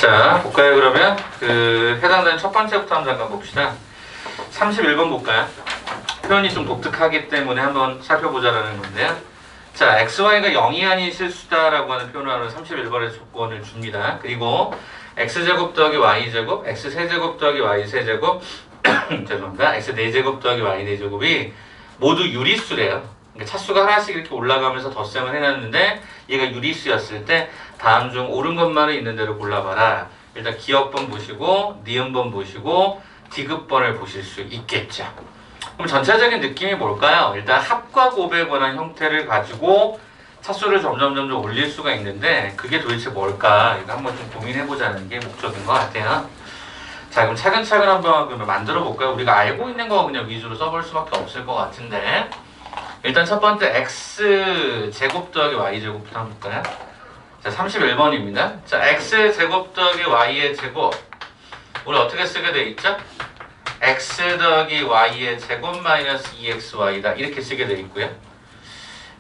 자, 볼까요, 그러면? 해당되는 첫 번째부터 한번 잠깐 봅시다. 31번 볼까요? 표현이 좀 독특하기 때문에 한번 살펴보자라는 건데요. 자, xy가 0이 아닌 실수다라고 하는 표현을 하는 31번의 조건을 줍니다. 그리고 x제곱 더하기 y제곱, x세제곱 더하기 y세제곱, 죄송합니다. x4제곱 더하기 y4제곱이 모두 유리수래요. 그러니까 차수가 하나씩 이렇게 올라가면서 덧셈을 해놨는데 얘가 유리수였을 때 다음 중 옳은 것만은 있는 대로 골라봐라. 일단 기억번 보시고 니은번 보시고 디귿번을 보실 수 있겠죠. 그럼 전체적인 느낌이 뭘까요? 일단 합과 곱에 관한 형태를 가지고 차수를 점점 올릴 수가 있는데 그게 도대체 뭘까? 이거 한번 좀 고민해보자는 게 목적인 것 같아요. 자, 그럼 차근차근 한번 만들어 볼까요? 우리가 알고 있는 거 그냥 위주로 써볼 수밖에 없을 것 같은데 일단 첫 번째 x제곱 더하기 y제곱부터 한번 볼까요? 자, 31번입니다. 자, x제곱 더하기 y의 제곱 우리 어떻게 쓰게 돼 있죠? x 더하기 y의 제곱 마이너스 2xy다 이렇게 쓰게 돼 있고요.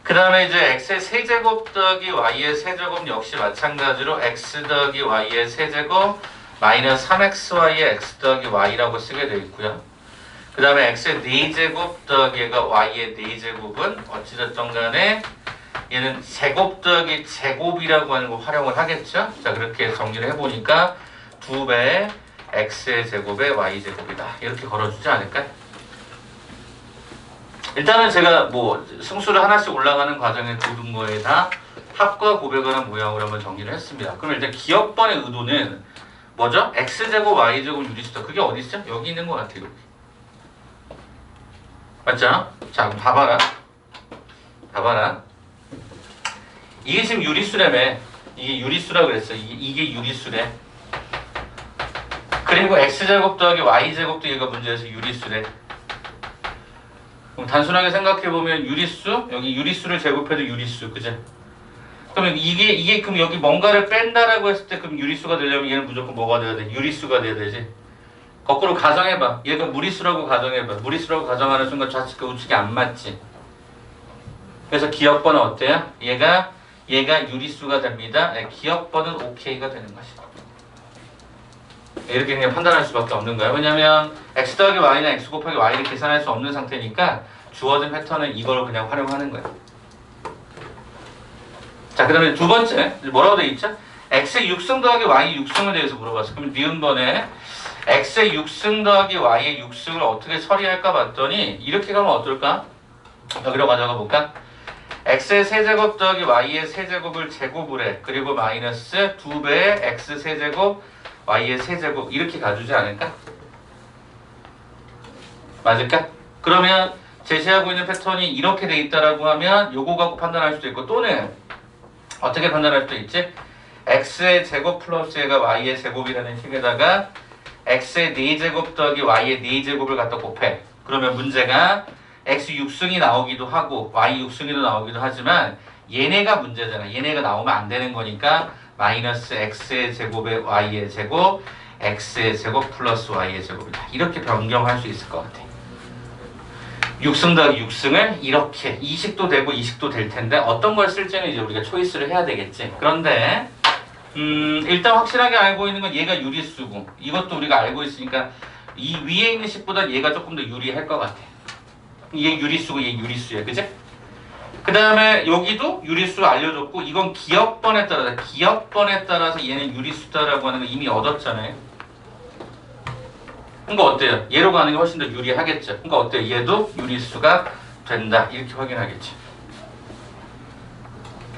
그 다음에 이제 x의 세제곱 더하기 y의 세제곱 역시 마찬가지로 x 더하기 y의 세제곱 마이너스 3xy의 x 더하기 y라고 쓰게 돼 있고요. 그 다음에 x의 4제곱 더하기 얘가 y의 4제곱은 어찌됐든 간에 얘는 제곱 더하기 제곱이라고 하는 거 활용을 하겠죠. 자, 그렇게 정리를 해보니까 2배 x의 제곱에 y제곱이다 이렇게 걸어주지 않을까요? 일단은 제가 뭐 승수를 하나씩 올라가는 과정에 모든 거에 다 합과 곱에 관한 모양으로 한번 정리를 했습니다. 그럼 일단 기억번의 의도는 뭐죠? x제곱 y제곱 유리수다. 그게 어디 있죠? 여기 있는 것 같아요. 여기. 맞죠? 자, 그럼 봐봐라. 봐봐라. 이게 지금 유리수라며. 이게 유리수라고 그랬어. 이게 유리수래. 그리고 x제곱 더하기 y제곱도 얘가 문제에서 유리수래. 그럼 단순하게 생각해보면 유리수, 여기 유리수를 제곱해도 유리수, 그죠? 그러면 이게 그럼 여기 뭔가를 뺀다라고 했을 때 그럼 유리수가 되려면 얘는 무조건 뭐가 돼야 돼? 유리수가 돼야 되지. 거꾸로 가정해봐. 얘가 무리수라고 가정해봐. 무리수라고 가정하는 순간 좌측과 우측이 안 맞지. 그래서 기억번은 어때요? 얘가 유리수가 됩니다. 네, 기억번은 OK가 되는 것이다. 이렇게 그냥 판단할 수밖에 없는 거예요. 왜냐면 x 더하기 y나 x 곱하기 y를 계산할 수 없는 상태니까 주어진 패턴은 이걸 그냥 활용하는 거예요. 자, 그 다음에 두 번째 뭐라고 돼 있죠? x의 6승 더하기 y의 6승에 대해서 물어봤어. 그럼 니은번에 x의 6승 더하기 y의 6승을 어떻게 처리할까 봤더니 이렇게 가면 어떨까? 여기로 가져가 볼까? x의 세제곱 더하기 y의 세제곱을 제곱을 해. 그리고 마이너스 2배의 x 세제곱 y의 세제곱 이렇게 가주지 않을까? 맞을까? 그러면 제시하고 있는 패턴이 이렇게 돼 있다라고 하면 요거 갖고 판단할 수도 있고 또는 어떻게 판단할 수도 있지? x의 제곱 플러스 얘가 y의 제곱이라는 식에다가 x의 4제곱 더하기 y의 4제곱을 갖다 곱해. 그러면 문제가 x 6승이 나오기도 하고 y 6승이도 나오기도 하지만 얘네가 문제잖아. 얘네가 나오면 안 되는 거니까 마이너스 x의 제곱에 y의 제곱 x의 제곱 플러스 y의 제곱이다. 이렇게 변경할 수 있을 것 같아. 6승 더하기 6승을 이렇게 이식도 되고 이식도 될 텐데 어떤 걸 쓸지는 이제 우리가 초이스를 해야 되겠지. 그런데 일단 확실하게 알고 있는 건 얘가 유리수고 이것도 우리가 알고 있으니까 이 위에 있는 식보다 얘가 조금 더 유리할 것 같아. 얘 유리수고 얘 유리수야. 그치? 그 다음에 여기도 유리수 알려줬고 이건 기억번에 따라서 얘는 유리수다라고 하는 거 이미 얻었잖아요. 그러니까 어때요? 얘로 가는 게 훨씬 더 유리하겠죠. 그러니까 어때요? 얘도 유리수가 된다. 이렇게 확인하겠죠.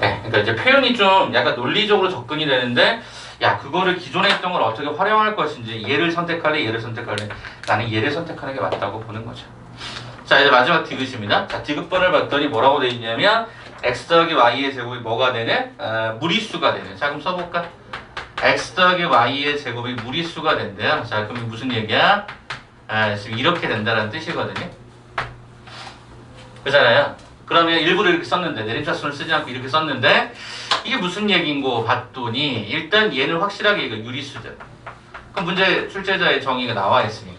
네, 그러니까 이제 표현이 좀 약간 논리적으로 접근이 되는데 야, 그거를 기존에 있던 걸 어떻게 활용할 것인지 얘를 선택할래? 얘를 선택할래? 나는 얘를 선택하는 게 맞다고 보는 거죠. 자, 이제 마지막 디귿입니다. 자, 디귿번을 봤더니 뭐라고 되어 있냐면 x 더하기 y의 제곱이 뭐가 되네? 무리수가 되네. 자, 그럼 써볼까? x 더하기 y의 제곱이 무리수가 된대요. 자, 그럼 무슨 얘기야? 지금 이렇게 된다는 뜻이거든요. 그잖아요. 그러면 일부러 이렇게 썼는데 내림차순을 쓰지 않고 이렇게 썼는데 이게 무슨 얘기인고 봤더니 일단 얘는 확실하게 이거 유리수죠. 그럼 문제 출제자의 정의가 나와 있으니까.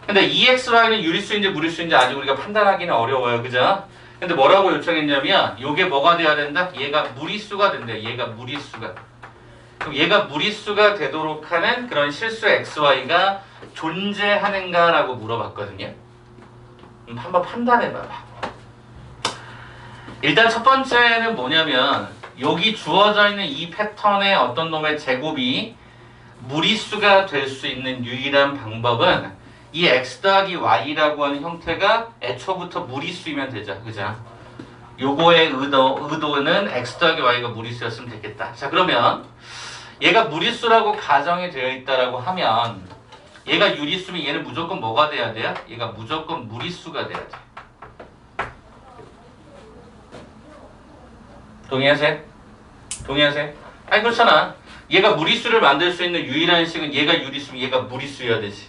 근데 EXY는 유리수인지 무리수인지 아직 우리가 판단하기는 어려워요. 그죠? 근데 뭐라고 요청했냐면 요게 뭐가 돼야 된다? 얘가 무리수가 된대. 얘가 무리수가. 그럼 얘가 무리수가 되도록 하는 그런 실수 xy가 존재하는가라고 물어봤거든요. 그럼 한번 판단해봐봐. 일단 첫 번째는 뭐냐면 여기 주어져 있는 이 패턴의 어떤 놈의 제곱이 무리수가 될 수 있는 유일한 방법은 이 x 더하기 y라고 하는 형태가 애초부터 무리수이면 되죠. 그죠? 요거의 의도는 x 더하기 y가 무리수였으면 되겠다. 자, 그러면 얘가 무리수라고 가정이 되어 있다라고 하면 얘가 유리수면 얘는 무조건 뭐가 돼야 돼요? 얘가 무조건 무리수가 돼야 돼. 동의하세요? 동의하세요? 아니 그렇잖아. 얘가 무리수를 만들 수 있는 유일한 식은 얘가 유리수면 얘가 무리수여야 되지.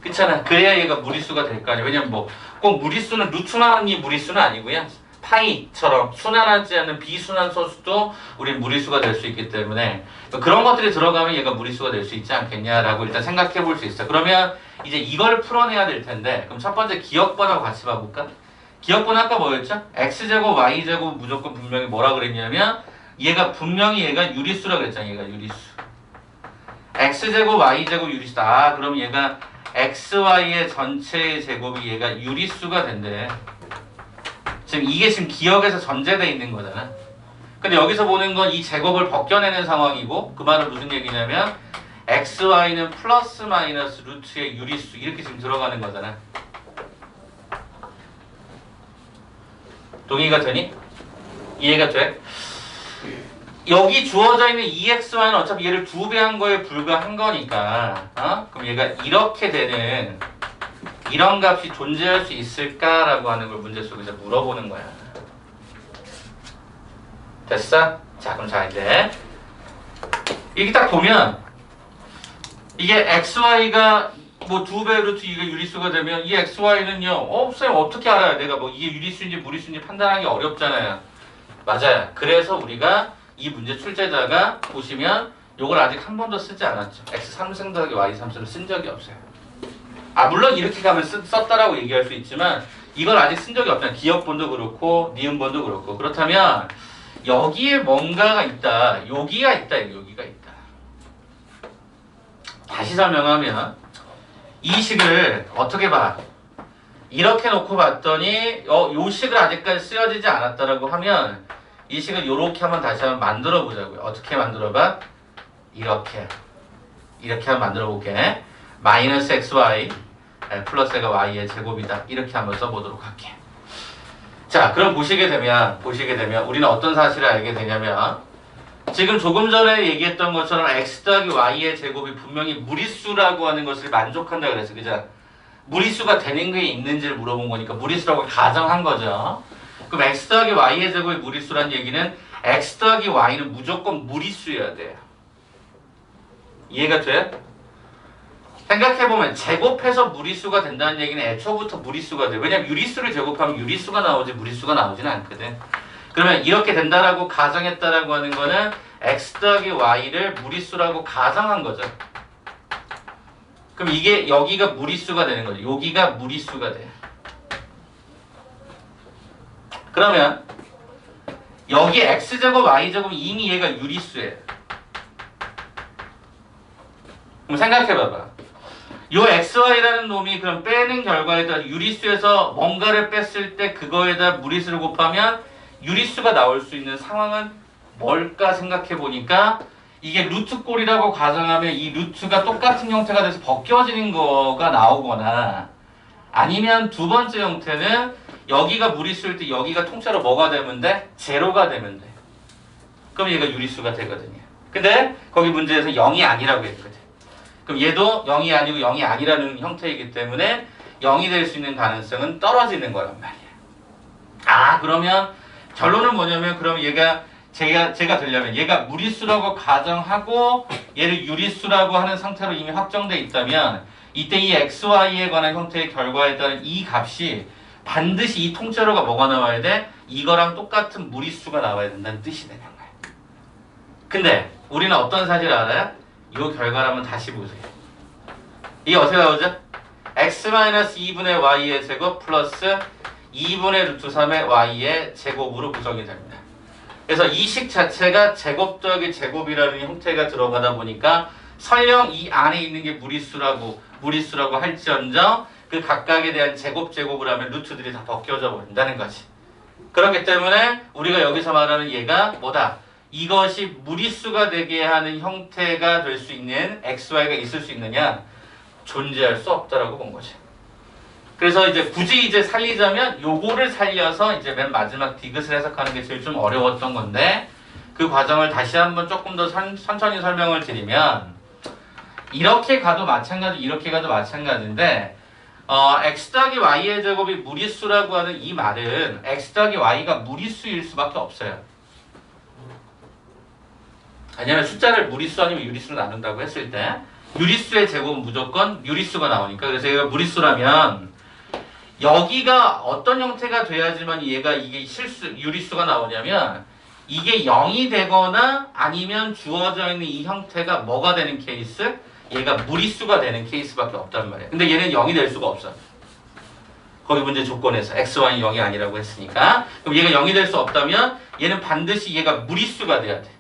그렇잖아. 그래야 얘가 무리수가 될 거 아니야. 왜냐면 뭐 꼭 무리수는 루트만이 무리수는 아니고요. 파이처럼 순환하지 않는 비순환 소수도 우리 무리수가 될 수 있기 때문에 그런 것들이 들어가면 얘가 무리수가 될 수 있지 않겠냐라고 일단 생각해 볼 수 있어. 그러면 이제 이걸 풀어내야 될 텐데 그럼 첫 번째 기억번하고 같이 봐볼까? 기억번 아까 뭐였죠? x제곱 y제곱 무조건 분명히 뭐라 그랬냐면 얘가 분명히 얘가 유리수라 그랬잖아. 얘가 유리수. x제곱 y제곱 유리수다. 아 그럼 얘가 xy의 전체의 제곱이 얘가 유리수가 된대. 지금 이게 지금 기억에서 전제되어 있는 거잖아. 근데 여기서 보는 건 이 제곱을 벗겨내는 상황이고 그 말은 무슨 얘기냐면 xy는 플러스 마이너스 루트의 유리수 이렇게 지금 들어가는 거잖아. 동의가 되니? 이해가 돼? 여기 주어져 있는 2xy는 어차피 얘를 2배 한 거에 불과한 거니까 그럼 얘가 이렇게 되는 이런 값이 존재할 수 있을까라고 하는 걸 문제 속에서 물어보는 거야. 됐어? 자 그럼 자 이제 이게 딱 보면 이게 xy가 뭐 2배 루트 이게 유리수가 되면 이 xy는요 쌤 어떻게 알아요? 내가 뭐 이게 유리수인지 무리수인지 판단하기 어렵잖아요. 맞아요. 그래서 우리가 이 문제 출제자가 보시면 요걸 아직 한 번도 쓰지 않았죠. x 3승 더하기 y 3승을 쓴 적이 없어요. 아 물론 이렇게 가면 썼다라고 얘기할 수 있지만 이걸 아직 쓴 적이 없잖아요. 기억본도 그렇고 니은본도 그렇고. 그렇다면 여기에 뭔가가 있다. 여기가 있다. 여기가 있다. 다시 설명하면 이 식을 어떻게 봐? 이렇게 놓고 봤더니 요 식을 아직까지 쓰여지지 않았다라고 하면 이 식을 요렇게 한번 다시 한번 만들어 보자고요. 어떻게 만들어 봐? 이렇게 한번 만들어 볼게. 마이너스 xy 플러스가 y의 제곱이다. 이렇게 한번 써보도록 할게. 자, 그럼 보시게 되면 우리는 어떤 사실을 알게 되냐면 지금 조금 전에 얘기했던 것처럼 x 더하기 y의 제곱이 분명히 무리수라고 하는 것을 만족한다 그랬어. 그죠? 무리수가 되는 게 있는지를 물어본 거니까 무리수라고 가정한 거죠. 그럼 x 더하기 y의 제곱이 무리수란 얘기는 x 더하기 y는 무조건 무리수여야 돼요. 이해가 돼? 생각해보면 제곱해서 무리수가 된다는 얘기는 애초부터 무리수가 돼. 왜냐면 유리수를 제곱하면 유리수가 나오지 무리수가 나오지는 않거든. 그러면 이렇게 된다라고 가정했다라고 하는 거는 x 더하기 y를 무리수라고 가정한 거죠. 그럼 이게 여기가 무리수가 되는 거죠. 여기가 무리수가 돼. 그러면 여기 x제곱 y제곱 이미 얘가 유리수예요. 그럼 생각해봐봐. 요 xy라는 놈이 그럼 빼는 결과에다 유리수에서 뭔가를 뺐을 때 그거에다 무리수를 곱하면 유리수가 나올 수 있는 상황은 뭘까 생각해보니까 이게 루트꼴이라고 가정하면 이 루트가 똑같은 형태가 돼서 벗겨지는 거가 나오거나 아니면 두 번째 형태는 여기가 무리수일 때 여기가 통째로 뭐가 되면 돼? 제로가 되면 돼. 그럼 얘가 유리수가 되거든요. 근데 거기 문제에서 0이 아니라고 했거든. 그럼 얘도 0이 아니고 0이 아니라는 형태이기 때문에 0이 될 수 있는 가능성은 떨어지는 거란 말이야. 아 그러면 결론은 뭐냐면 그럼 얘가 제가 되려면 얘가 무리수라고 가정하고 얘를 유리수라고 하는 상태로 이미 확정돼 있다면 이때 이 xy에 관한 형태의 결과에 따른 이 값이 반드시 이 통째로가 뭐가 나와야 돼? 이거랑 똑같은 무리수가 나와야 된다는 뜻이 되는 거야. 근데 우리는 어떤 사실을 알아요? 이 결과를 한번 다시 보세요. 이게 어떻게 나오죠? x-2분의 y의 제곱 플러스 2분의 루트 3의 y의 제곱으로 구성이 됩니다. 그래서 이 식 자체가 제곱 더하기 제곱이라는 형태가 들어가다 보니까 설령 이 안에 있는 게 무리수라고 할지언정 그 각각에 대한 제곱을 하면 루트들이 다 벗겨져 버린다는 거지. 그렇기 때문에 우리가 여기서 말하는 얘가 뭐다? 이것이 무리수가 되게 하는 형태가 될 수 있는 xy가 있을 수 있느냐? 존재할 수 없다라고 본 거지. 그래서 이제 굳이 이제 살리자면 요거를 살려서 이제 맨 마지막 디귿을 해석하는 게 제일 좀 어려웠던 건데 그 과정을 다시 한번 조금 더 천천히 설명을 드리면 이렇게 가도 마찬가지, 이렇게 가도 마찬가지인데 x 더하기 y의 제곱이 무리수라고 하는 이 말은 x 더하기 y가 무리수일 수밖에 없어요. 왜냐면 숫자를 무리수 아니면 유리수로 나눈다고 했을 때 유리수의 제곱은 무조건 유리수가 나오니까. 그래서 얘가 무리수라면 여기가 어떤 형태가 돼야지만 얘가 이게 유리수가 나오냐면 이게 0이 되거나 아니면 주어져 있는 이 형태가 뭐가 되는 케이스? 얘가 무리수가 되는 케이스밖에 없단 말이에요. 근데 얘는 0이 될 수가 없어. 거기 문제 조건에서 x, y는 0이 아니라고 했으니까. 그럼 얘가 0이 될 수 없다면 얘는 반드시 얘가 무리수가 돼야 돼.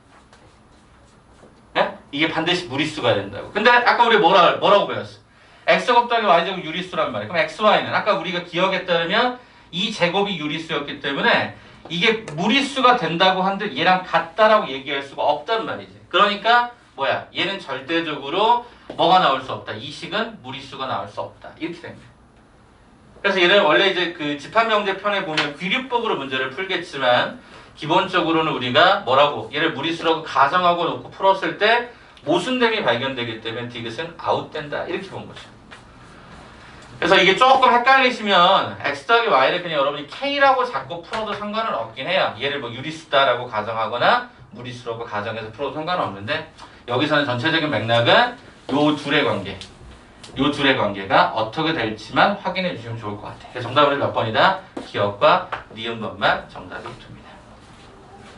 네? 이게 반드시 무리수가 된다고. 근데 아까 우리 뭐라고 배웠어? x제곱 더하기 y제곱 유리수란 말이에요. 그럼 x, y는 아까 우리가 기억에 따르면 이 제곱이 유리수였기 때문에 이게 무리수가 된다고 한들 얘랑 같다라고 얘기할 수가 없단 말이지. 그러니까 뭐야? 얘는 절대적으로 뭐가 나올 수 없다. 이 식은 무리수가 나올 수 없다. 이렇게 됩니다. 그래서 얘는 원래 이제 그 집합명제 편에 보면 귀류법으로 문제를 풀겠지만 기본적으로는 우리가 뭐라고 얘를 무리수라고 가정하고 놓고 풀었을 때 모순됨이 발견되기 때문에 디귿은 아웃된다. 이렇게 본 거죠. 그래서 이게 조금 헷갈리시면 x 더하기 y를 그냥 여러분이 k라고 자꾸 풀어도 상관은 없긴 해요. 얘를 뭐 유리수다라고 가정하거나 무리수라고 가정해서 풀어도 상관은 없는데 여기서는 전체적인 맥락은 요 둘의 관계가 어떻게 될지만 확인해 주시면 좋을 것 같아요. 그래서 정답은 몇 번이다? 기억과 니은번만 정답이 됩니다.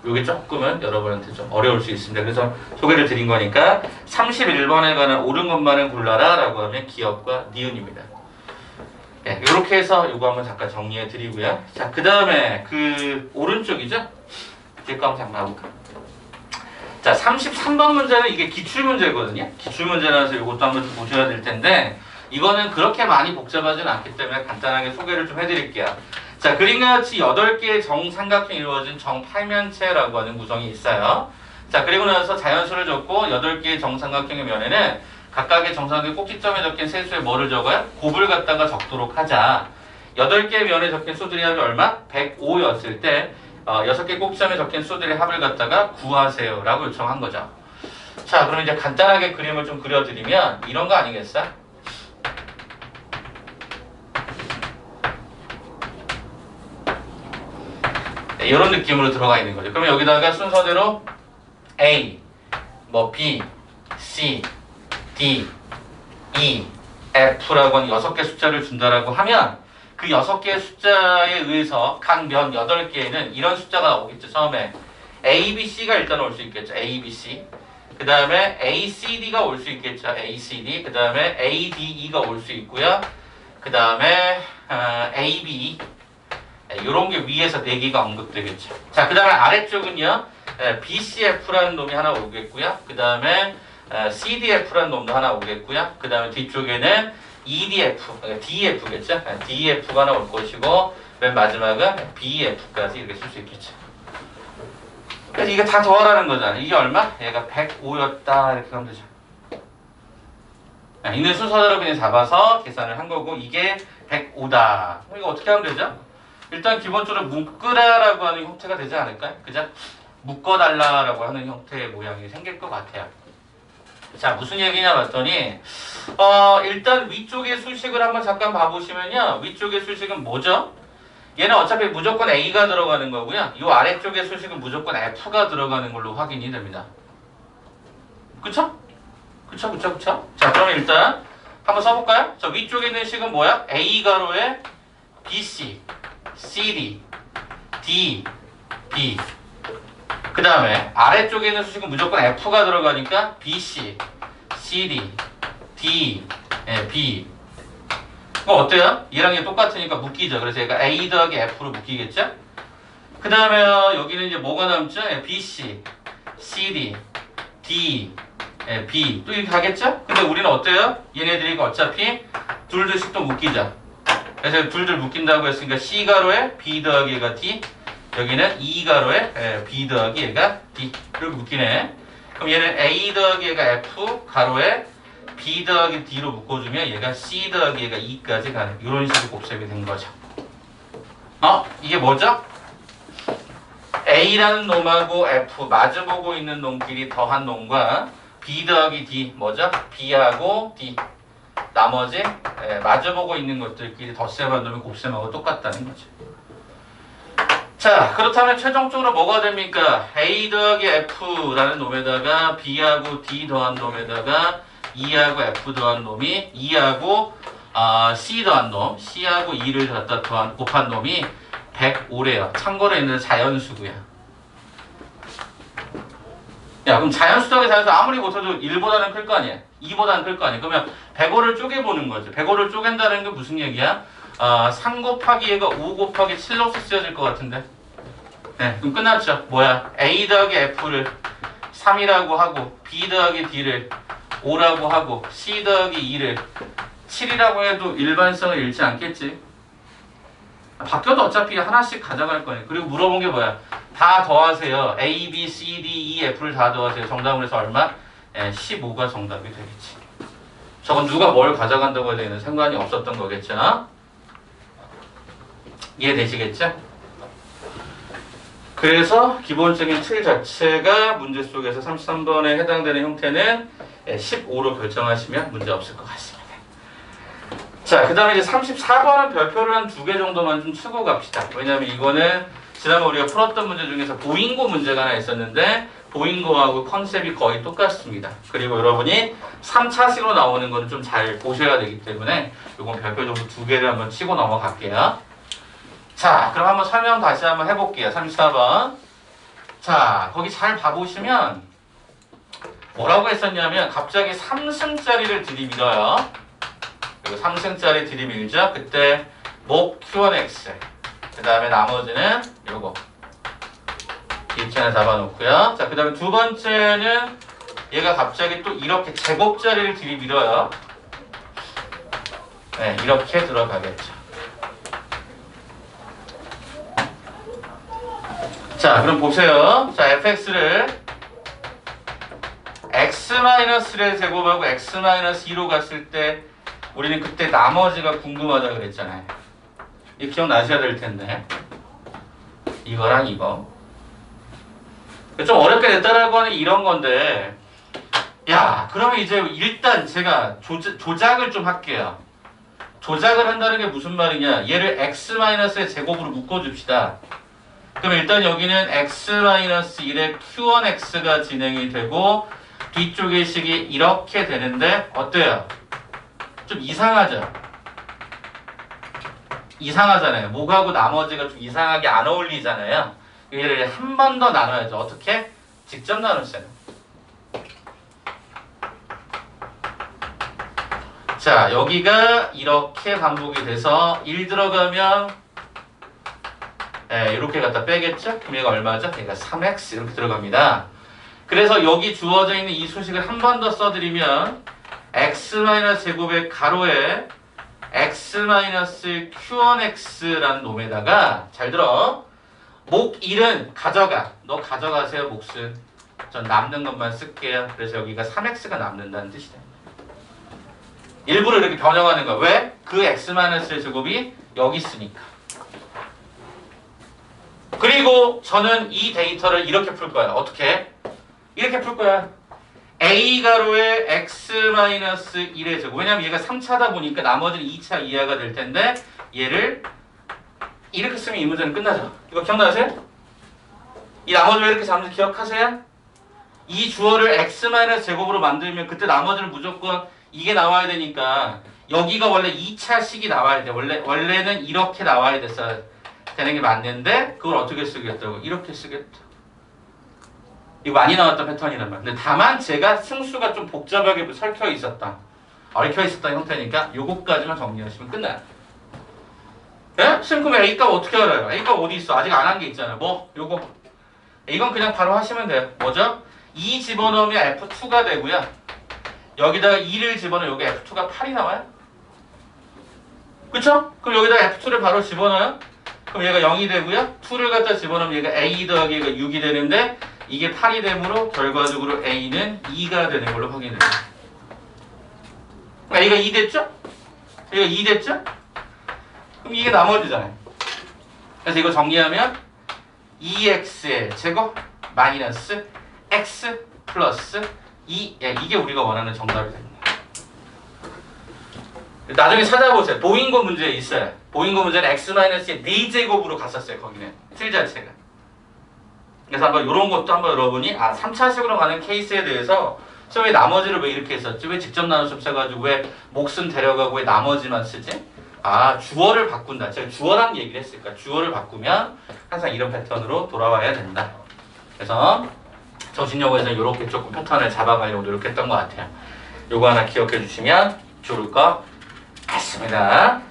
요게 조금은 여러분한테 좀 어려울 수 있습니다. 그래서 소개를 드린 거니까 31번에 관한 옳은 것만은 골라라 라고 하면 기억과 니은입니다. 네, 이렇게 해서 요거 한번 잠깐 정리해 드리고요. 자, 그 다음에 그 오른쪽이죠? 뒤에 거 한번 잠깐 봐볼까? 자, 33번 문제는 이게 기출문제거든요. 기출문제라서 이것도 한번 좀 보셔야 될 텐데 이거는 그렇게 많이 복잡하지는 않기 때문에 간단하게 소개를 좀 해드릴게요. 자, 그림과 같이 8개의 정삼각형이 이루어진 정팔면체라고 하는 구성이 있어요. 자, 그리고 나서 자연수를 줬고 8개의 정삼각형의 면에는 각각의 정삼각형 꼭지점에 적힌 세수의 뭐를 적어요? 곱을 갖다가 적도록 하자. 8개의 면에 적힌 수들의 합이 얼마? 105였을 때 6개 꼭지점에 적힌 수들의 합을 갖다가 구하세요 라고 요청한 거죠. 자, 그럼 이제 간단하게 그림을 좀 그려드리면 이런 거 아니겠어? 네, 이런 느낌으로 들어가 있는 거죠. 그러면 여기다가 순서대로 A, 뭐 B, C, D, E, F라고 하는 6개 숫자를 준다라고 하면 그 6개의 숫자에 의해서 각 면 8개에는 이런 숫자가 나오겠죠. 처음에 A, B, C가 일단 올 수 있겠죠. A, B, C. 그 다음에 A, C, D가 올 수 있겠죠. A, C, D. 그 다음에 A, D, E가 올 수 있고요. 그 다음에 A, B. 이런 게 위에서 4개가 언급되겠죠. 자, 그 다음에 아래쪽은요. B, C, F라는 놈이 하나 오겠고요. 그 다음에 C, D, F라는 놈도 하나 오겠고요. 그 다음에 뒤쪽에는 E, D, F, D, F겠죠. D, F가 하나 올 것이고 맨 마지막은 B, F까지 이렇게 쓸 수 있겠죠. 그래서 이게 다 더하라는 거잖아. 이게 얼마? 얘가 105였다 이렇게 하면 되죠. 있는 순서대로 그냥 잡아서 계산을 한 거고 이게 105다. 이거 어떻게 하면 되죠? 일단 기본적으로 묶으라라고 하는 형태가 되지 않을까요? 그죠? 묶어달라라고 하는 형태의 모양이 생길 것 같아요. 자, 무슨 얘기냐 봤더니 일단 위쪽의 수식을 한번 잠깐 봐보시면요. 위쪽의 수식은 뭐죠? 얘는 어차피 무조건 A가 들어가는 거고요. 이 아래쪽의 수식은 무조건 F가 들어가는 걸로 확인이 됩니다. 그쵸? 그쵸? 자, 그러면 일단 한번 써볼까요? 자, 위쪽에 있는 식은 뭐야? A 가로에 BC, CD, D, B. 그 다음에 아래쪽에 있는 수식은 무조건 F가 들어가니까 BC, CD, D, B. 어때요? 얘랑 얘 똑같으니까 묶이죠. 그래서 얘가 A 더하기 F로 묶이겠죠? 그 다음에 여기는 이제 뭐가 남죠? BC, CD, D, B 또 이렇게 가겠죠? 근데 우리는 어때요? 얘네들이 어차피 둘둘씩 또 묶이자. 그래서 둘둘 묶인다고 했으니까 C 가로에 B 더하기 얘가 D, 여기는 E 가로에 B 더하기 얘가 D 이렇게 묶이네. 그럼 얘는 A 더하기 얘가 F 가로에 B 더하기 D로 묶어주면 얘가 C 더하기 얘가 E까지 가는 이런 식으로 곱셈이 된 거죠. 이게 뭐죠? A라는 놈하고 F 마주보고 있는 놈끼리 더한 놈과 B 더하기 D 뭐죠? B하고 D 나머지 마주보고 있는 것들끼리 덧셈한 놈이 곱셈하고 똑같다는 거죠. 자, 그렇다면 최종적으로 뭐가 됩니까? A 더하기 F라는 놈에다가 B하고 D 더한 놈에다가 E하고 F 더한 놈이 E하고 C 더한 놈, C하고 E를 갖다 곱한 놈이 105래요. 참고로 얘는 자연수고요. 야, 그럼 자연수 더하기 자연수 아무리 못해도 1보다는 클 거 아니야? 2보다는 클 거 아니야? 그러면 105를 쪼개보는 거죠. 105를 쪼갠다는 게 무슨 얘기야? 3 곱하기 얘가 5 곱하기 7로 쓰여질 것 같은데. 네, 그럼 끝났죠. 뭐야? A 더하기 F를 3이라고 하고 B 더하기 D를 5라고 하고 C 더하기 2를 7이라고 해도 일반성을 잃지 않겠지. 바뀌어도 어차피 하나씩 가져갈 거네. 그리고 물어본 게 뭐야? 다 더하세요. A, B, C, D, E, F를 다 더하세요. 정답을 해서 얼마? 15가 정답이 되겠지. 저건 누가 뭘 가져간다고 해야 되는 상관이 없었던 거겠죠? 이해되시겠죠? 그래서 기본적인 틀 자체가 문제 속에서 33번에 해당되는 형태는 15로 결정하시면 문제 없을 것 같습니다. 자, 그 다음에 이제 34번은 별표를 한 2개 정도만 좀 치고 갑시다. 왜냐면 이거는 지난번 우리가 풀었던 문제 중에서 보잉고 문제가 하나 있었는데 보잉고하고 컨셉이 거의 똑같습니다. 그리고 여러분이 3차식으로 나오는 거는 좀 잘 보셔야 되기 때문에 이건 별표 정도 2개를 한번 치고 넘어갈게요. 자, 그럼 한번 설명 다시 한번 해볼게요. 34번. 자, 거기 잘 봐보시면 뭐라고 했었냐면 갑자기 3승짜리를 들이밀어요. 그리고 3승짜리 들이밀죠. 그때 목 Q1X 그 다음에 나머지는 요거 이렇게 하나 잡아놓고요. 자, 그 다음에 두 번째는 얘가 갑자기 또 이렇게 제곱자리를 들이밀어요. 네, 이렇게 들어가겠죠. 자, 그럼 보세요. 자, fx를 x-를 제곱하고 x-2로 갔을 때 우리는 그때 나머지가 궁금하다 그랬잖아요. 이 기억나셔야 될 텐데 이거랑 이거 좀 어렵게 됐다라고 하는 이런 건데 야, 그러면 이제 일단 제가 조작을 좀 할게요. 조작을 한다는 게 무슨 말이냐, 얘를 x-의 제곱으로 묶어줍시다. 그럼 일단 여기는 x-1의 q1x가 진행이 되고 뒤쪽의 식이 이렇게 되는데 어때요? 좀 이상하죠? 이상하잖아요. 목하고 나머지가 좀 이상하게 안 어울리잖아요. 얘를 한 번 더 나눠야죠. 어떻게? 직접 나누잖아요. 자, 여기가 이렇게 반복이 돼서 1 들어가면 이렇게 갖다 빼겠죠? 그럼 얘가 얼마죠? 얘가 3x 이렇게 들어갑니다. 그래서 여기 주어져 있는 이 수식을 한 번 더 써드리면 x-제곱의 가로에 x-q1x라는 놈에다가 잘 들어. 목 1은 가져가. 너 가져가세요, 몫은. 전 남는 것만 쓸게요. 그래서 여기가 3x가 남는다는 뜻이다. 일부러 이렇게 변형하는 거야. 왜? 그 x-의 제곱이 여기 있으니까. 그리고 저는 이 데이터를 이렇게 풀 거야. 어떻게? 이렇게 풀 거야. a 가로에 x-1의 제곱. 왜냐면 얘가 3차다 보니까 나머지는 2차 이하가 될 텐데 얘를 이렇게 쓰면 이 문제는 끝나죠. 이거 기억나세요? 이 나머지 왜 이렇게 잡는지 기억하세요? 이 주어를 x-제곱으로 만들면 그때 나머지는 무조건 이게 나와야 되니까 여기가 원래 2차 식이 나와야 돼. 원래는 이렇게 나와야 됐어야 되는 게 맞는데 그걸 어떻게 쓰겠다고? 이렇게 쓰겠다. 이거 많이 나왔던 패턴이란 말이야. 근데 다만 제가 승수가 좀 복잡하게 얽혀 있었던 형태니까 요거까지만 정리하시면 끝나요. 예? 쌤 그럼 A값 어떻게 알아요? A값 어디 있어? 아직 안 한 게 있잖아요. 뭐? 요거. 이건 그냥 바로 하시면 돼요. 뭐죠? 2 집어넣으면 F2가 되고요. 여기다가 2를 집어넣으면 여기 F2가 8이 나와요. 그쵸? 그럼 여기다가 F2를 바로 집어넣어요. 그럼 얘가 0이 되고요. 2를 갖다 집어넣으면 얘가 A 더하기 얘가 6이 되는데 이게 8이 되므로 결과적으로 A는 2가 되는 걸로 확인됩니다. A가 2 됐죠? A가 2 됐죠? 그럼 이게 나머지잖아요. 그래서 이거 정리하면 2x의 제곱 마이너스 x 플러스 2 이게 우리가 원하는 정답이 됩니다. 나중에 찾아보세요. 보인고 문제에 있어요. 보인고 문제는 x-의 4제곱으로 갔었어요. 거기는 틀 자체가. 그래서 한번 이런 것도 한번 여러분이 3차식으로 가는 케이스에 대해서 왜 나머지를 왜 이렇게 했었지? 왜 직접 나눗셈 써가지고 왜 몫은 데려가고 왜 나머지만 쓰지? 주어를 바꾼다. 제가 주어란 얘기를 했으니까 주어를 바꾸면 항상 이런 패턴으로 돌아와야 된다. 그래서 정신여고에서는 이렇게 조금 패턴을 잡아가려고 노력했던 것 같아요. 요거 하나 기억해 주시면 좋을 것 같습니다.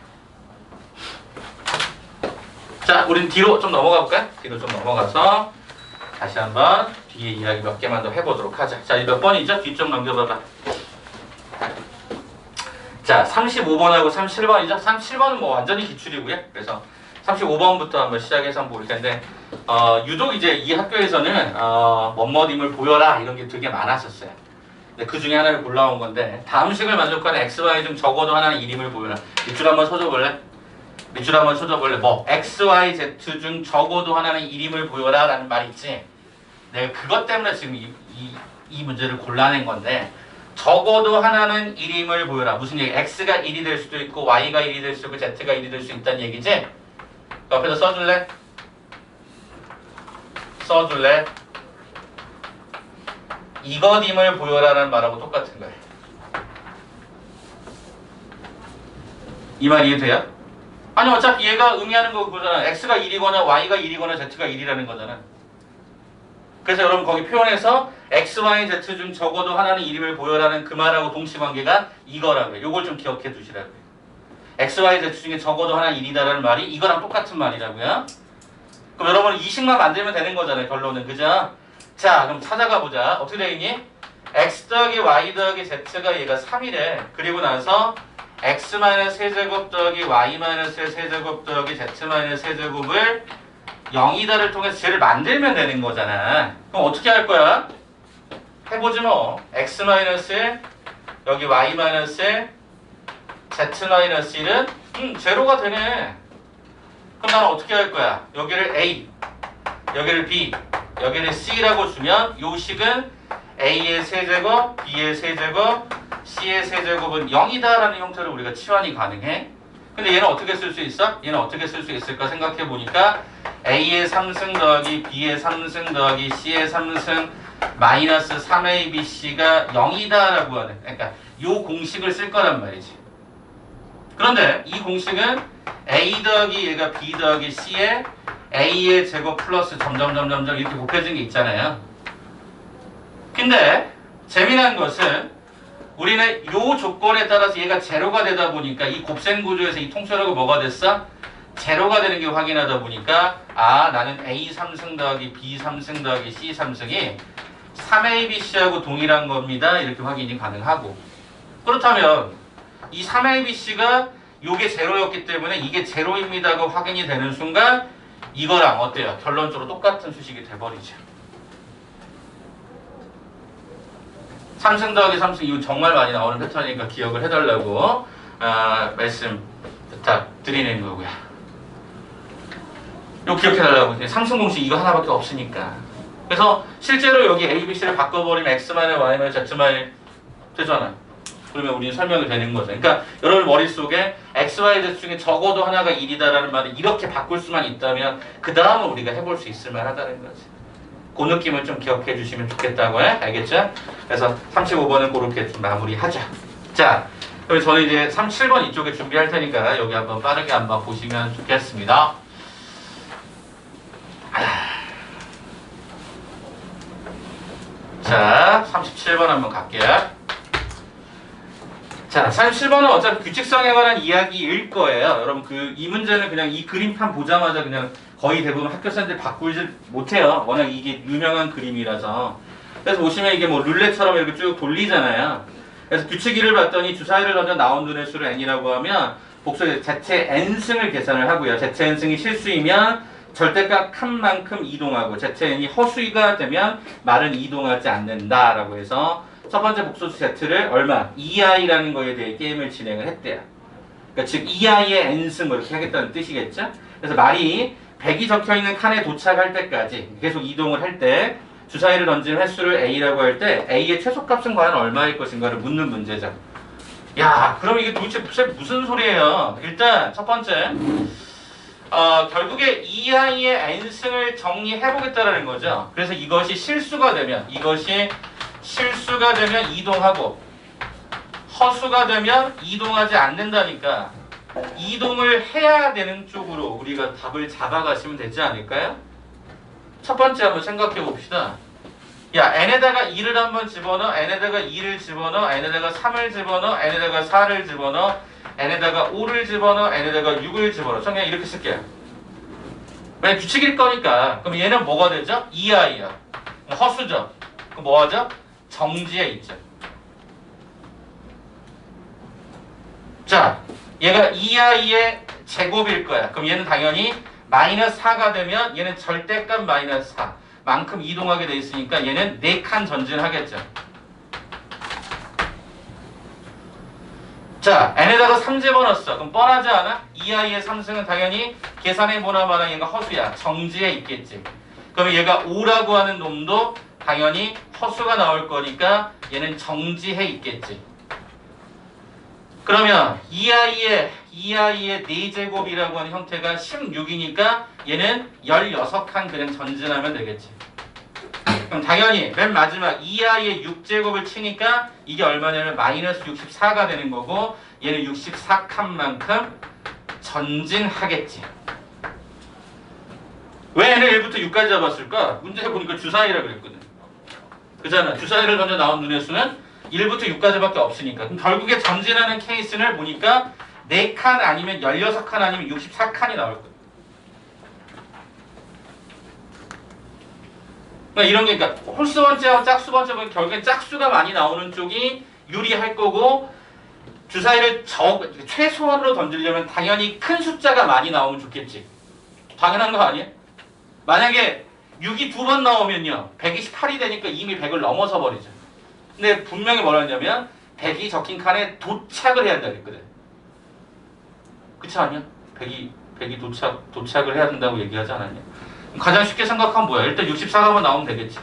자, 우린 뒤로 좀 넘어가 볼까요? 뒤로 좀 넘어가서 다시 한번 뒤에 이야기 몇 개만 더 해보도록 하자. 자, 이 몇 번이죠? 뒤 좀 넘겨봐봐. 자, 35번하고 37번이죠? 37번은 뭐 완전히 기출이고요. 그래서 35번부터 한번 시작해서 한번 볼 텐데, 유독 이제 이 학교에서는, 멋멋임을 보여라 이런 게 되게 많았었어요. 근데 그 중에 하나를 골라온 건데, 다음 식을 만족하는 x, y 중 적어도 하나는 이름을 보여라. 밑줄 한번 쳐줘볼래? 밑줄 한번 쳐줘볼래? 뭐, x, y, z 중 적어도 하나는 이름을 보여라 라는 말이 있지. 내가 그것 때문에 지금 이 문제를 골라낸 건데, 적어도 하나는 1임을 보여라. 무슨 얘기? x가 1이 될 수도 있고 y가 1이 될 수도 있고 z가 1이 될 수 있다는 얘기지? 옆에다 써줄래? 써줄래? 이것임을 보여라는 말하고 똑같은 거예요. 이 말 이해돼요? 아니 어차피 얘가 의미하는 거 그거잖아. x가 1이거나 y가 1이거나 z가 1이라는 거잖아. 그래서 여러분 거기 표현에서 x, y, z 중 적어도 하나는 1임을 보여라는 그 말하고 동시관계가 이거라고요. 요걸 좀 기억해 두시라고요. x, y, z 중에 적어도 하나는 1이다라는 말이 이거랑 똑같은 말이라고요. 그럼 여러분 이식만 만들면 되는 거잖아요. 결론은. 그죠? 자 그럼 찾아가 보자. 어떻게 되겠니? x 더하기 y 더하기 z가 얘가 3이래. 그리고 나서 x-세제곱 더하기 y-세제곱 더하기 z-세제곱을 0이다를 통해서 쟤를 만들면 되는 거잖아. 그럼 어떻게 할 거야? 해보지 뭐. x-1 여기 y-1 z-1은 제로가 되네. 그럼 나는 어떻게 할 거야? 여기를 a, 여기를 b, 여기를 c라고 주면 요 식은 a의 세제곱, b의 세제곱, c의 세제곱은 0이다라는 형태로 우리가 치환이 가능해. 근데 얘는 어떻게 쓸 수 있어? 얘는 어떻게 쓸 수 있을까 생각해 보니까 a의 3승 더하기 b의 3승 더하기 c의 3승 마이너스 3abc가 0이다라고 하는, 그러니까 요 공식을 쓸 거란 말이지. 그런데 이 공식은 a 더하기 얘가 b 더하기 c에 a의 제곱 플러스 점점 이렇게 곱해진 게 있잖아요. 근데 재미난 것은 우리는 요 조건에 따라서 얘가 제로가 되다 보니까 이 곱셈 구조에서 이 통째로가 뭐가 됐어? 제로가 되는 게 확인하다 보니까 나는 a 3승 더하기 b 3승 더하기 c 3승이 3abc하고 동일한 겁니다. 이렇게 확인이 가능하고, 그렇다면 이 3abc가 요게 제로였기 때문에 이게 제로입니다가 확인이 되는 순간 이거랑 어때요? 결론적으로 똑같은 수식이 돼버리죠. 3승 더하기 3승 이거 정말 많이 나오는 패턴이니까 기억을 해달라고 말씀 부탁드리는 거고요. 이거 기억해달라고. 상승 공식 이거 하나밖에 없으니까. 그래서 실제로 여기 A, B, C를 바꿔버리면 X-Y, Z- 되잖아요. 그러면 우리는 설명이 되는 거죠. 그러니까 여러분 머릿속에 X, Y, Z 중에 적어도 하나가 1이다라는 말을 이렇게 바꿀 수만 있다면 그 다음은 우리가 해볼 수 있을 만하다는 거지. 그 느낌을 좀 기억해 주시면 좋겠다고요. 알겠죠? 그래서 35번은 그렇게 좀 마무리하자. 자, 그럼 저는 이제 37번 이쪽에 준비할 테니까 여기 한번 빠르게 한번 보시면 좋겠습니다. 자, 37번 한번 갈게요. 자, 37번은 어차피 규칙성에 관한 이야기일 거예요. 여러분 이 문제는 그냥 이 그림판 보자마자 그냥 거의 대부분 학교생들 바꾸지 못해요. 워낙 이게 유명한 그림이라서. 그래서 보시면 이게 뭐 룰렛처럼 이렇게 쭉 돌리잖아요. 그래서 규칙1을 봤더니 주사위를 던져 나온 눈의 수를 n이라고 하면 복수의 제체 n승을 계산을 하고요. 제체 n승이 실수이면 절대값 칸만큼 이동하고 제체 n이 허수이가 되면 말은 이동하지 않는다라고 해서 첫 번째 복소수 Z를 얼마? 2i라는 거에 대해 게임을 진행을 했대요. 그러니까 즉 2i의 n승 뭐 이렇게 하겠다는 뜻이겠죠? 그래서 말이 100이 적혀있는 칸에 도착할 때까지 계속 이동을 할 때 주사위를 던진 횟수를 a라고 할 때 a의 최소값은 과연 얼마일 것인가를 묻는 문제죠. 야, 그럼 이게 도대체 무슨 소리예요? 일단 첫 번째 결국에 2i의 n승을 정리해보겠다라는 거죠. 그래서 이것이 실수가 되면 이동하고 허수가 되면 이동하지 않는다니까 이동을 해야 되는 쪽으로 우리가 답을 잡아가시면 되지 않을까요? 첫 번째 한번 생각해 봅시다. 야, n에다가 2를 한번 집어넣어, n에다가 2를 집어넣어, n에다가 3을 집어넣어, n에다가 4를 집어넣어, n에다가 5를 집어넣어, n에다가 6을 집어넣어. 저 그냥 이렇게 쓸게요. 만약 규칙일 거니까 그럼 얘는 뭐가 되죠? 2i야. 허수죠? 그럼 뭐 하죠? 정지에 있죠. 자, 얘가 2i의 제곱일 거야. 그럼 얘는 당연히 마이너스 4가 되면 얘는 절대값 마이너스 4 만큼 이동하게 돼 있으니까 얘는 4칸 전진하겠죠. 자, n에다가 3 집어넣었어. 그럼 뻔하지 않아? 2i의 3승은 당연히 계산해 보나 마나 얘가 허수야. 정지에 있겠지. 그러면 얘가 5라고 하는 놈도 당연히 허수가 나올 거니까 얘는 정지해 있겠지. 그러면 2i의 4제곱이라고 하는 형태가 16이니까 얘는 16칸 그냥 전진하면 되겠지. 그럼 당연히 맨 마지막 2i의 6제곱을 치니까 이게 얼마냐면 마이너스 64가 되는 거고 얘는 64칸만큼 전진하겠지. 왜 얘는 1부터 6까지 잡았을까? 문제 보니까 주사위라 그랬거든. 그잖아. 주사위를 던져 나온 눈의 수는 1부터 6까지밖에 없으니까. 그럼 결국에 전진하는 케이스를 보니까 4칸 아니면 16칸 아니면 64칸이 나올 거야. 그러니까 이런 게 그러니까 홀수 번째와 짝수 번째 보면 결국엔 짝수가 많이 나오는 쪽이 유리할 거고 주사위를 최소한으로 던지려면 당연히 큰 숫자가 많이 나오면 좋겠지. 당연한 거 아니야? 만약에 6이 2번 나오면요 128이 되니까 이미 100을 넘어서 버리죠. 근데 분명히 뭐라 했냐면 100이 적힌 칸에 도착을 해야 한다 그랬거든. 그렇지 않냐? 100이 도착을 해야 된다고 얘기하지 않았냐? 가장 쉽게 생각하면 뭐야? 일단 64가만 나오면 되겠지.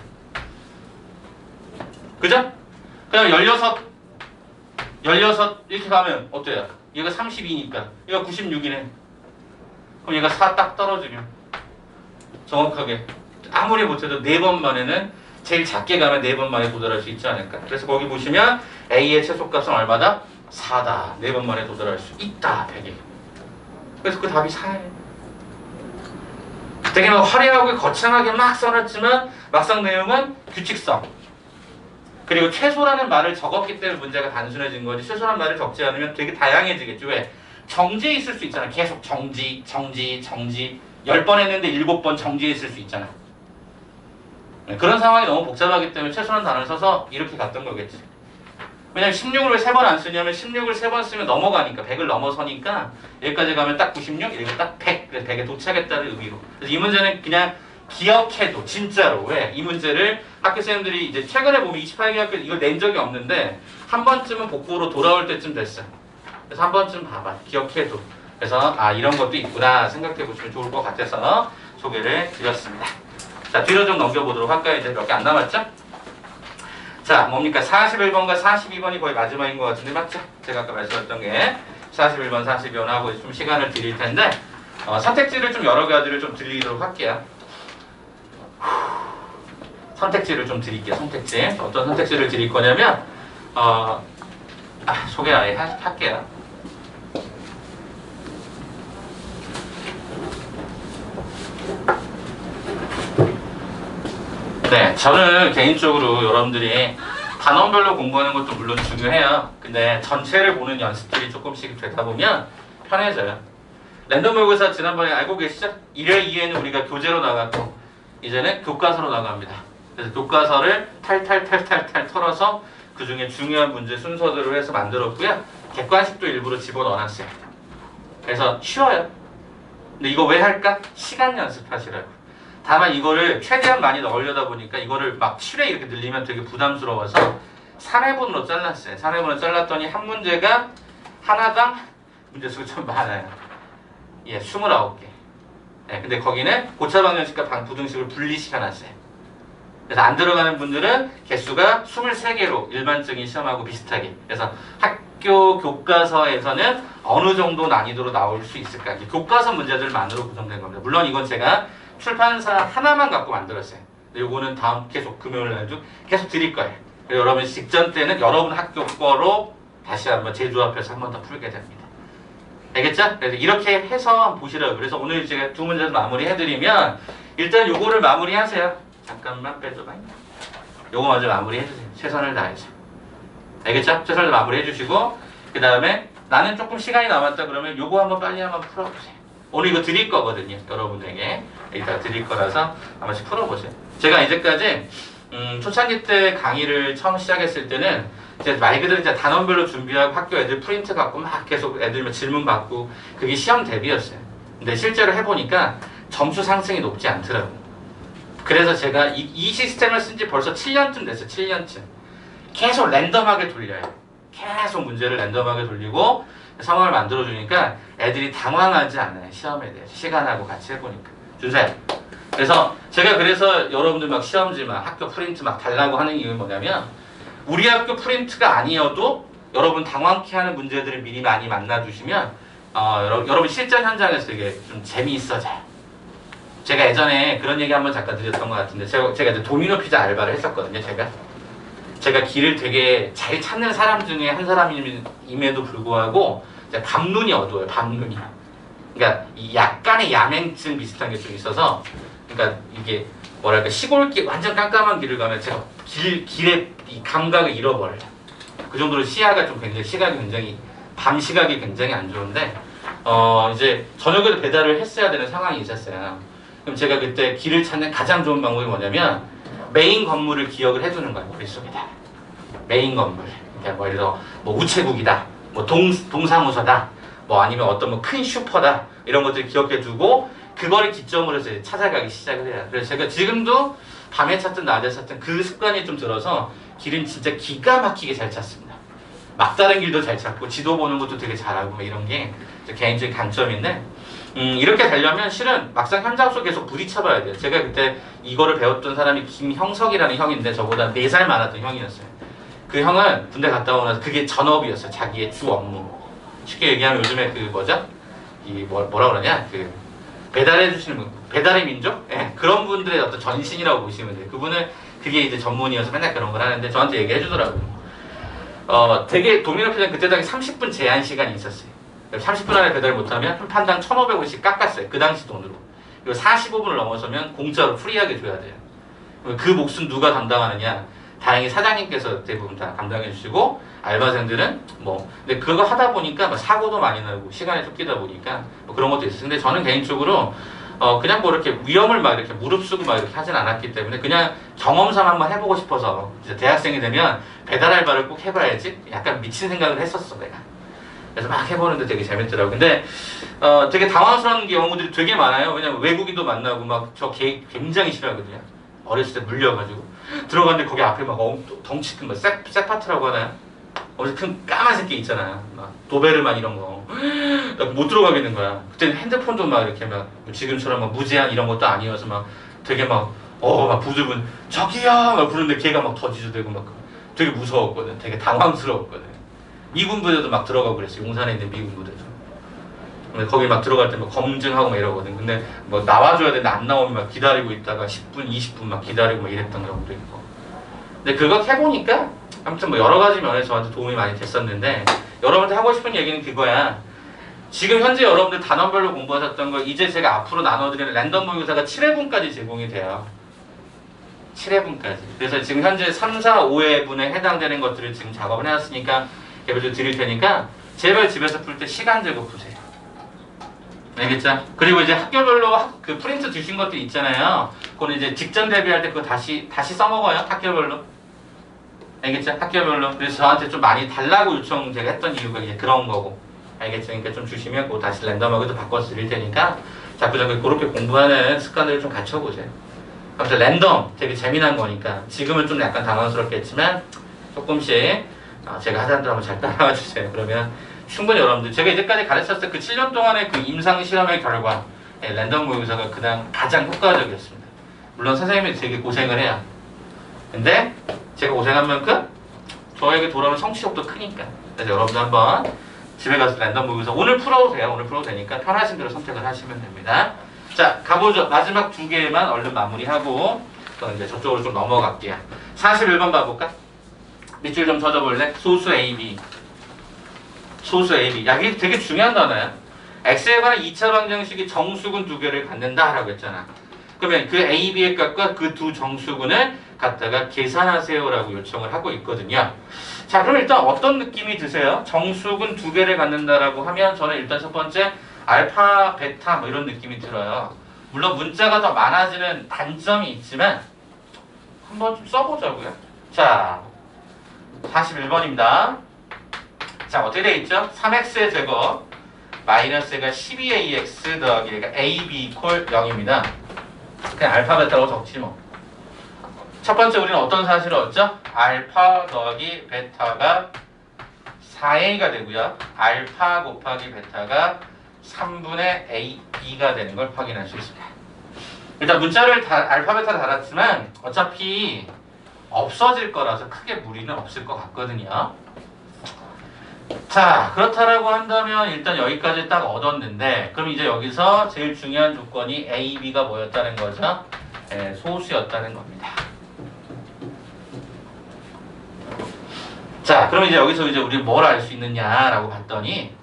그죠? 그냥 16 이렇게 가면 어때요? 얘가 32니까 얘가 96이네. 그럼 얘가 4 딱 떨어지면 정확하게 아무리 못해도 4번 만에는 제일 작게 가면 4번 만에 도달할 수 있지 않을까. 그래서 거기 보시면 A의 최소값은 얼마다? 4다. 4번 만에 도달할 수 있다. 100에. 그래서 그 답이 4예요. 되게 막 화려하고 거창하게 막 써놨지만 막상 내용은 규칙성. 그리고 최소라는 말을 적었기 때문에 문제가 단순해진 거지 최소라는 말을 적지 않으면 되게 다양해지겠죠. 왜? 정지에 있을 수 있잖아. 계속 정지 10번 했는데 7번 정지에 있을 수 있잖아. 그런 상황이 너무 복잡하기 때문에 최소한 단어를 써서 이렇게 갔던 거겠지. 왜냐면 16을 왜 3번 안 쓰냐면 16을 3번 쓰면 넘어가니까 100을 넘어서니까 여기까지 가면 딱 96, 여기가 딱 100. 그래서 100에 도착했다는 의미로. 그래서 이 문제는 그냥 기억해도 진짜로 왜? 이 문제를 학교생들이 이제 최근에 보면 28개 학교 이걸 낸 적이 없는데 한 번쯤은 복부로 돌아올 때쯤 됐어. 그래서 한 번쯤 봐봐. 기억해도. 그래서 아 이런 것도 있구나 생각해 보시면 좋을 것 같아서 소개를 드렸습니다. 자 뒤로 좀 넘겨보도록 할까요? 이제 몇 개 안 남았죠? 자 뭡니까? 41번과 42번이 거의 마지막인 것 같은데 맞죠? 제가 아까 말씀드렸던 게 41번, 42번하고 좀 시간을 드릴 텐데 선택지를 좀 여러 가지를 좀 드리도록 할게요. 선택지를 좀 드릴게요. 선택지 어떤 선택지를 드릴 거냐면 소개 아예 할게요. 네, 저는 개인적으로 여러분들이 단원별로 공부하는 것도 물론 중요해요. 근데 전체를 보는 연습들이 조금씩 되다 보면 편해져요. 랜덤 모의고사 지난번에 알고 계시죠? 1회 2회는 우리가 교재로 나갔고 이제는 교과서로 나갑니다. 그래서 교과서를 탈탈탈탈탈 털어서 그 중에 중요한 문제 순서대로 해서 만들었고요. 객관식도 일부러 집어넣어놨어요. 그래서 쉬워요. 근데 이거 왜 할까? 시간 연습하시라고. 다만 이거를 최대한 많이 넣으려다 보니까 이거를 막 7회 이렇게 늘리면 되게 부담스러워서 3회분으로 잘랐어요. 3회분으로 잘랐더니 한 문제가 하나당 문제수가 좀 많아요. 예, 29개. 예, 근데 거기는 고차 방정식과 부등식을 분리시켜놨어요. 그래서 안 들어가는 분들은 개수가 23개로 일반적인 시험하고 비슷하게. 그래서 학교 교과서에서는 어느 정도 난이도로 나올 수 있을까? 교과서 문제들만으로 구성된 겁니다. 물론 이건 제가 출판사 하나만 갖고 만들었어요. 근데 요거는 다음 계속 금요일 날도 계속 드릴 거예요. 여러분 직전 때는 여러분 학교 거로 다시 한번 재조합해서 한 번 더 풀게 됩니다. 알겠죠? 그래서 이렇게 해서 한번 보시라고요. 그래서 오늘 제가 두 문제 마무리 해드리면 일단 요거를 마무리하세요. 잠깐만 빼줘봐. 요거 먼저 마무리 해주세요. 최선을 다해서. 알겠죠? 최선을 마무리 해주시고 그 다음에 나는 조금 시간이 남았다 그러면 요거 한번 빨리 한번 풀어보세요. 오늘 이거 드릴 거거든요. 여러분에게 이따가 드릴 거라서 한 번씩 풀어보세요. 제가 이제까지 초창기 때 강의를 처음 시작했을 때는 이제 말 그대로 이제 단원별로 준비하고 학교 애들 프린트 갖고 막 계속 애들 질문 받고 그게 시험 대비였어요. 근데 실제로 해보니까 점수 상승이 높지 않더라고요. 그래서 제가 이 시스템을 쓴 지 벌써 7년쯤 됐어요. 7년쯤. 계속 랜덤하게 돌려요. 계속 문제를 랜덤하게 돌리고 상황을 만들어주니까 애들이 당황하지 않아요. 시험에 대해서. 시간하고 같이 해보니까. 준사요. 그래서 제가 그래서 여러분들 막 시험지 막 학교 프린트 막 달라고 하는 이유는 뭐냐면 우리 학교 프린트가 아니어도 여러분 당황케 하는 문제들을 미리 많이 만나주시면 여러분 실전 현장에서 되게 좀 재미있어져요. 제가 예전에 그런 얘기 한번 잠깐 드렸던 것 같은데 제가 이제 도미노 피자 알바를 했었거든요. 제가 길을 되게 잘 찾는 사람 중에 한 사람임에도 불구하고 밤눈이 어두워요. 밤눈이. 그러니까 이 약간의 야맹증 비슷한 게 좀 있어서 그러니까 이게 뭐랄까 시골길 완전 깜깜한 길을 가면 제가 길의 이 감각을 잃어버려요. 그 정도로 시야가 좀 굉장히 밤 시각이 굉장히 안 좋은데 이제 저녁에도 배달을 했어야 되는 상황이 있었어요. 그럼 제가 그때 길을 찾는 가장 좋은 방법이 뭐냐면 메인 건물을 기억을 해두는 거예요. 머릿속에다. 메인 건물. 그러니까 뭐 예를 들어 뭐 우체국이다. 뭐 동사무소다. 뭐 아니면 어떤 뭐 큰 슈퍼다. 이런 것들 기억해두고 그거를 기점으로 해서 찾아가기 시작을 해요. 그래서 제가 지금도 밤에 찾든 낮에 찾든 그 습관이 좀 들어서 길은 진짜 기가 막히게 잘 찾습니다. 막다른 길도 잘 찾고 지도 보는 것도 되게 잘하고 뭐 이런 게 개인적인 강점인데 이렇게 되려면 실은 막상 현장 속에 계속 부딪혀봐야 돼요. 제가 그때 이거를 배웠던 사람이 김형석이라는 형인데 저보다 4살 많았던 형이었어요. 그 형은 군대 갔다 오고 나서 그게 전업이었어요. 자기의 주 업무. 쉽게 얘기하면 요즘에 그 뭐죠? 뭐라 그러냐? 그 배달해 주시는 분, 배달의 민족? 예, 그런 분들의 어떤 전신이라고 보시면 돼요. 그분은 그게 이제 전문이어서 맨날 그런 걸 하는데 저한테 얘기해 주더라고요. 되게 도미노 피자는 그때 당시 30분 제한 시간이 있었어요. 30분 안에 배달 못하면 한 판당 1,500원씩 깎았어요. 그 당시 돈으로. 그리고 45분을 넘어서면 공짜로 프리하게 줘야 돼요. 그 몫은 누가 담당하느냐? 다행히 사장님께서 대부분 다 담당해 주시고 알바생들은 근데 그거 하다 보니까 뭐 사고도 많이 나고 시간이 쫓기다 보니까 뭐 그런 것도 있어요. 근데 저는 개인적으로 그냥 뭐 이렇게 위험을 막 이렇게 무릅쓰고 막 이렇게 하진 않았기 때문에 그냥 경험상 한번 해보고 싶어서 이제 대학생이 되면 배달 알바를 꼭 해봐야지 약간 미친 생각을 했었어 내가. 그래서 막 해보는데 되게 재밌더라고. 근데 되게 당황스러운 경우들이 되게 많아요. 왜냐면 외국인도 만나고 막 저 굉장히 싫어하거든요. 어렸을 때 물려가지고 들어갔는데 거기 앞에 막 덩치 큰 세파트라고 하나요? 어디서 큰 까만 새끼 있잖아요. 막 도베르만 이런 거. 못 들어가겠는 거야. 그때는 핸드폰도 막 이렇게 막 지금처럼 막 무제한 이런 것도 아니어서 막 되게 막 부들분 저기요 막 부르는데 걔가 막 더 지저대고 막 되게 무서웠거든. 되게 당황스러웠거든. 미군 부대도 막 들어가고 그랬어요. 용산에 있는 미군 부대도. 근데 거기 막 들어갈 때 막 검증하고 막 이러거든. 근데 뭐 나와줘야 되는데 안 나오면 막 기다리고 있다가 10분, 20분 막 기다리고 막 이랬던 경우도 있고. 근데 그거 해보니까 아무튼 뭐 여러 가지 면에서 저한테 도움이 많이 됐었는데 여러분한테 하고 싶은 얘기는 그거야. 지금 현재 여러분들 단원별로 공부하셨던 걸 이제 제가 앞으로 나눠드리는 랜덤 모의고사가 7회분까지 제공이 돼요. 7회분까지. 그래서 지금 현재 3, 4, 5회분에 해당되는 것들을 지금 작업을 해놨으니까 개별적으로 드릴 테니까 제발 집에서 풀 때 시간 제고 푸세요. 알겠죠? 그리고 이제 학교별로 그 프린트 주신 것들 있잖아요. 그거는 이제 직전 대비할 때 그거 다시 써먹어요. 학교별로. 알겠죠? 학교별로. 그래서 저한테 좀 많이 달라고 요청 제가 했던 이유가 이제 그런 거고. 알겠죠? 그러니까 좀 주시면 그거 다시 랜덤하게도 바꿔서 드릴 테니까 자꾸자꾸 그렇게 공부하는 습관들을 좀 갖춰보세요. 아무튼 랜덤 되게 재미난 거니까 지금은 좀 약간 당황스럽겠지만 조금씩 제가 하자는 대로 한번 잘 따라와 주세요. 그러면 충분히 여러분들 제가 이제까지 가르쳤을 그 7년 동안의 그 임상 실험의 결과 랜덤 모의고사가 그냥 가장 효과적이었습니다. 물론 선생님이 되게 고생을 해요. 근데 제가 고생한 만큼 저에게 돌아오는 성취욕도 크니까. 그래서 여러분들 한번 집에 가서 랜덤 모의고사 오늘 풀어도 돼요. 오늘 풀어도 되니까 편하신 대로 선택을 하시면 됩니다. 자, 가보죠. 마지막 두 개만 얼른 마무리하고 또 이제 저쪽으로 좀 넘어갈게요. 41번 봐볼까? 밑줄 좀 쳐줘볼래? 소수 AB. 소수 AB. 야, 이게 되게 중요한 단어야. X에 관한 2차 방정식이 정수근 두 개를 갖는다 라고 했잖아. 그러면 그 AB의 값과 그 두 정수근을 갖다가 계산하세요 라고 요청을 하고 있거든요. 자, 그럼 일단 어떤 느낌이 드세요? 정수근 두 개를 갖는다라고 하면 저는 일단 첫 번째 알파, 베타 뭐 이런 느낌이 들어요. 물론 문자가 더 많아지는 단점이 있지만 한번 좀 써보자고요. 자, 41번입니다. 자, 어떻게 되어 있죠? 3x의 제곱 마이너스 가 12ax 더하기 ab 이퀄 0입니다. 그냥 알파, 베타라고 적지 뭐. 첫 번째 우리는 어떤 사실을 얻죠? 알파 더하기 베타가 4a가 되고요. 알파 곱하기 베타가 3분의 ab가 되는 걸 확인할 수 있습니다. 일단 문자를 알파, 베타 달았지만 어차피 없어질 거라서 크게 무리는 없을 것 같거든요. 자, 그렇다라고 한다면 일단 여기까지 딱 얻었는데 그럼 이제 여기서 제일 중요한 조건이 A, B가 뭐였다는 거죠? 네, 소수였다는 겁니다. 자, 그럼 이제 여기서 이제 우리 뭘 알 수 있느냐라고 봤더니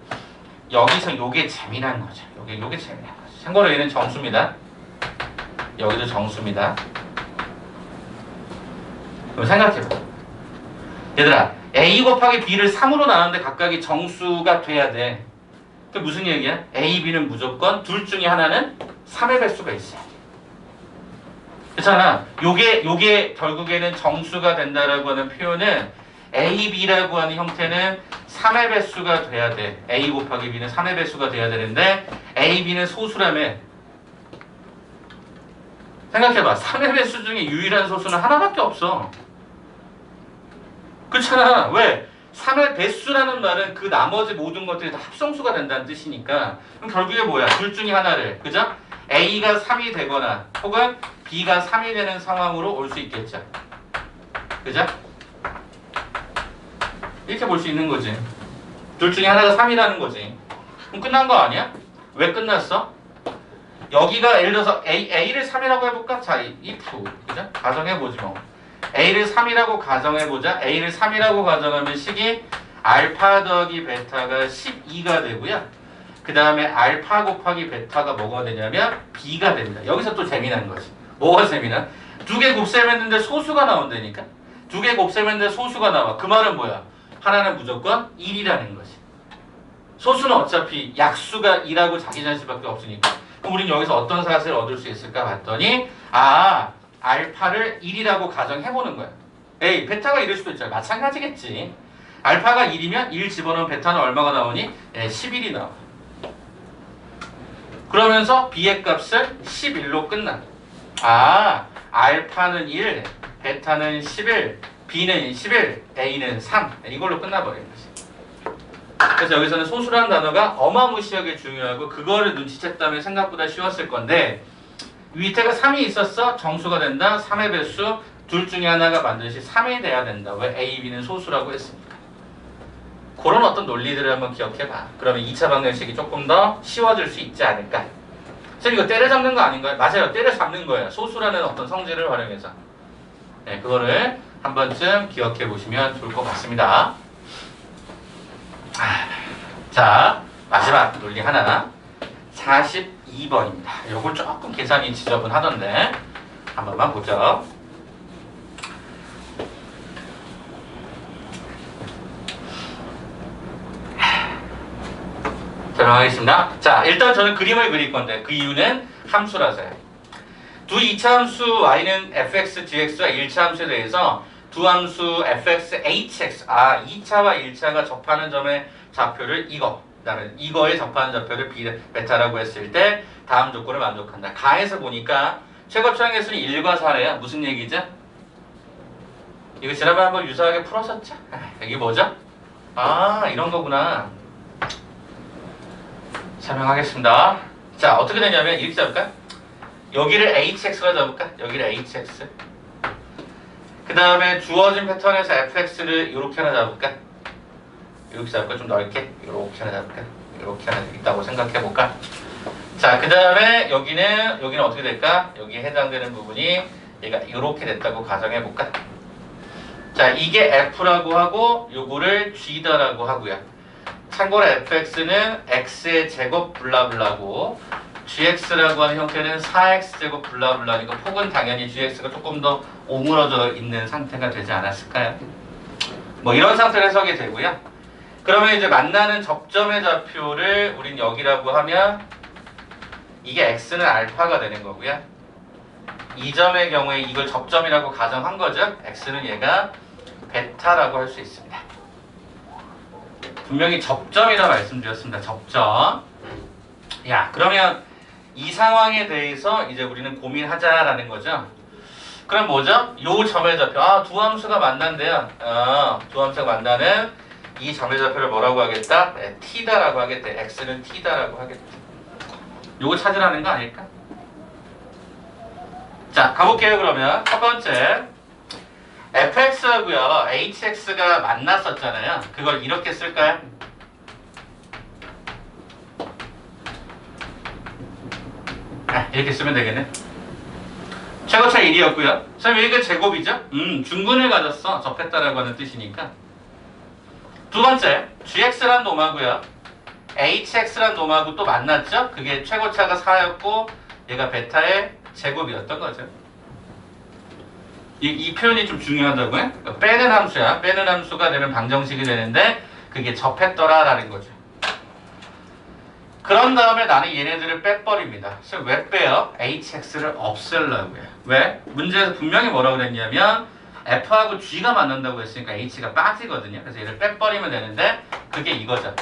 여기서 요게 재미난 거죠. 요게 재미난 거죠. 참고로 얘는 정수입니다. 여기도 정수입니다. 그럼 생각해봐. 얘들아, A 곱하기 B를 3으로 나눴는데 각각이 정수가 돼야 돼. 그게 무슨 얘기야? A, B는 무조건 둘 중에 하나는 3의 배수가 있어야 돼. 그렇잖아. 요게 결국에는 정수가 된다라고 하는 표현은 A, B라고 하는 형태는 3의 배수가 돼야 돼. A 곱하기 B는 3의 배수가 돼야 되는데 A, B는 소수라며. 생각해봐. 3의 배수 중에 유일한 소수는 하나밖에 없어. 그렇잖아. 왜? 3의 배수라는 말은 그 나머지 모든 것들이 다 합성수가 된다는 뜻이니까 그럼 결국에 뭐야? 둘 중에 하나를, 그죠? A가 3이 되거나 혹은 B가 3이 되는 상황으로 올 수 있겠죠. 그죠? 이렇게 볼 수 있는 거지. 둘 중에 하나가 3이라는 거지. 그럼 끝난 거 아니야? 왜 끝났어? 여기가 예를 들어서 A를 3이라고 해볼까? 자, if, 그죠? 가정해보지 뭐. A를 3이라고 가정해보자. A를 3이라고 가정하면 식이 알파 더하기 베타가 12가 되고요. 그 다음에 알파 곱하기 베타가 뭐가 되냐면 B가 됩니다. 여기서 또 재미난 거지. 뭐가 재미나? 두 개 곱셈했는데 소수가 나온다니까? 두 개 곱셈했는데 소수가 나와. 그 말은 뭐야? 하나는 무조건 1이라는 거지. 소수는 어차피 약수가 2라고 자기 자신밖에 없으니까. 그럼 우리는 여기서 어떤 사실을 얻을 수 있을까 봤더니 알파를 1이라고 가정해보는 거야. 에이, 베타가 1일 수도 있잖아. 마찬가지겠지. 알파가 1이면 1 집어넣으면 베타는 얼마가 나오니? 11이 나와. 그러면서 B의 값을 11로 끝나. 알파는 1, 베타는 11, B는 11, A는 3. 이걸로 끝나버리는 거지. 그래서 여기서는 소수라는 단어가 어마무시하게 중요하고 그거를 눈치챘다면 생각보다 쉬웠을 건데 밑에가 3이 있었어? 정수가 된다. 3의 배수 둘 중에 하나가 반드시 3이 돼야 된다. 왜? A, B는 소수라고 했으니까. 그런 어떤 논리들을 한번 기억해봐. 그러면 2차 방정식이 조금 더 쉬워질 수 있지 않을까. 선생님 이거 때려잡는 거 아닌가요? 맞아요. 때려잡는 거예요. 소수라는 어떤 성질을 활용해서. 네, 그거를 한 번쯤 기억해 보시면 좋을 것 같습니다. 자, 마지막 논리 하나. 42번입니다. 요걸 조금 계산이 지저분하던데 한 번만 보죠. 설명하겠습니다. 자, 일단 저는 그림을 그릴 건데 그 이유는 함수라서요. 두 2차 함수 y는 fx, gx와 1차 함수에 대해서 두 함수 fx, hx 2차와 1차가 접하는 점의 좌표를 그다음에 이거에 접하는 좌표를 베타라고 했을 때 다음 조건을 만족한다. 가에서 보니까 최고차항 개수는 1과 4래요. 무슨 얘기죠? 이거 지난번에 한번 유사하게 풀었었죠? 이게 뭐죠? 이런 거구나. 설명하겠습니다. 자, 어떻게 되냐면 이렇게 잡을까? 여기를 hx로 잡을까? 여기를 hx. 그 다음에 주어진 패턴에서 fx를 이렇게 하나 잡을까? 이렇게 잡을까? 좀 넓게? 이렇게 하나 잡을까? 이렇게 하나 있다고 생각해볼까? 자, 그 다음에 여기는 어떻게 될까? 여기에 해당되는 부분이 얘가 이렇게 됐다고 가정해볼까? 자, 이게 f라고 하고 요거를 g다라고 하고요. 참고로 fx는 x의 제곱 블라블라고 gx라고 하는 형태는 4x제곱 블라블라니까 폭은 당연히 gx가 조금 더 오므러져 있는 상태가 되지 않았을까요? 뭐 이런 상태로 해석이 되고요. 그러면 이제 만나는 접점의 좌표를 우린 여기라고 하면 이게 x는 알파가 되는 거고요. 이 점의 경우에 이걸 접점이라고 가정한 거죠. x는 얘가 베타라고 할 수 있습니다. 분명히 접점이라 말씀드렸습니다. 접점. 야, 그러면 이 상황에 대해서 이제 우리는 고민하자라는 거죠. 그럼 뭐죠? 요 점의 좌표. 두 함수가 만난대요. 두 함수가 만나는 이 점의 좌표를 뭐라고 하겠다? 네, t다라고 하겠다. x는 t다라고 하겠다. 요거 찾으라는 거 아닐까? 자, 가볼게요. 그러면 첫 번째 fx하고요 hx가 만났었잖아요. 그걸 이렇게 쓸까요? 이렇게 쓰면 되겠네. 최고차 1이었고요. 선생님 이게 제곱이죠? 중근을 가졌어. 접했다라고 하는 뜻이니까. 두 번째 gx란 놈하고요 hx란 놈하고 또 만났죠? 그게 최고차가 4였고 얘가 베타의 제곱이었던 거죠. 이 표현이 좀 중요하다고요? 그러니까 빼는 함수야. 빼는 함수가 되면 방정식이 되는데 그게 접했더라라는 거죠. 그런 다음에 나는 얘네들을 빼버립니다. 그래서 왜 빼요? hx를 없애려고요. 왜? 문제에서 분명히 뭐라고 그랬냐면 f하고 g가 만난다고 했으니까 h가 빠지거든요. 그래서 얘를 빼버리면 되는데 그게 이거죠.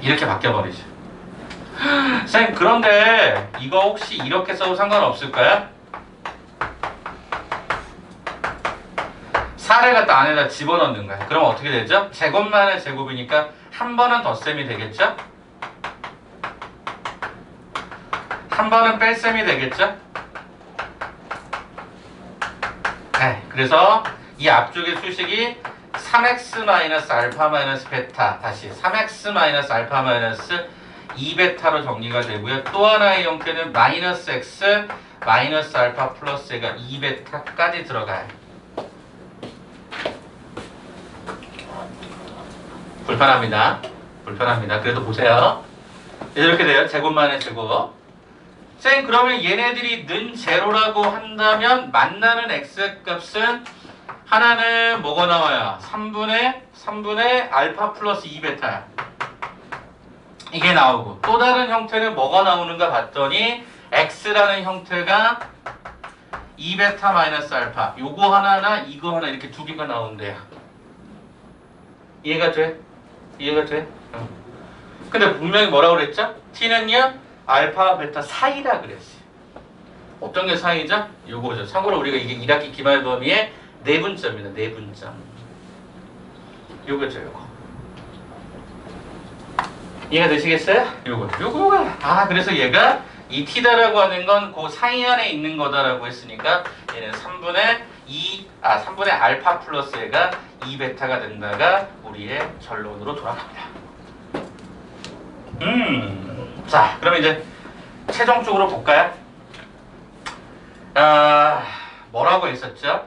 이렇게 바뀌어버리죠. 선생님 그런데 이거 혹시 이렇게 써도 상관없을까요? 4를 갖다 안에다 집어넣는 거야. 그럼 어떻게 되죠? 제곱만의 제곱이니까 한 번은 덧셈이 되겠죠? 한 번은 뺄셈이 되겠죠? 그래서 이 앞쪽의 수식이 3x-알파- 베타 다시 3x-알파- 2베타로 정리가 되고요. 또 하나의 형태는 -x -알파 플러스 가 2베타까지 들어가요. 불편합니다. 그래도 보세요. 이렇게 돼요. 제곱만의 제곱. 쌤 그러면 얘네들이 는 제로라고 한다면 만나는 x 값은 하나는 뭐가 나와요? 3분의 알파 플러스 2베타야. 이게 나오고 또 다른 형태는 뭐가 나오는가 봤더니 x라는 형태가 2베타 마이너스 알파 요거 하나나 이거 하나 이렇게 두 개가 나온대요. 이해가 돼? 근데 분명히 뭐라고 그랬죠? t는요 알파 베타 사이라 그랬어요. 어떤 게 사이죠? 요거죠. 참고로 우리가 이게 1학기 기말 범위의 내분점입니다. 내분점. 요거죠, 요거. 이해가 되시겠어요? 요거. 그래서 얘가 이 t다라고 하는 건 그 사이 안에 있는 거다라고 했으니까 얘는 3분의 알파 플러스 얘가 2베타가 된다가 우리의 결론으로 돌아갑니다. 자, 그러면 이제 최종적으로 볼까요? 뭐라고 했었죠?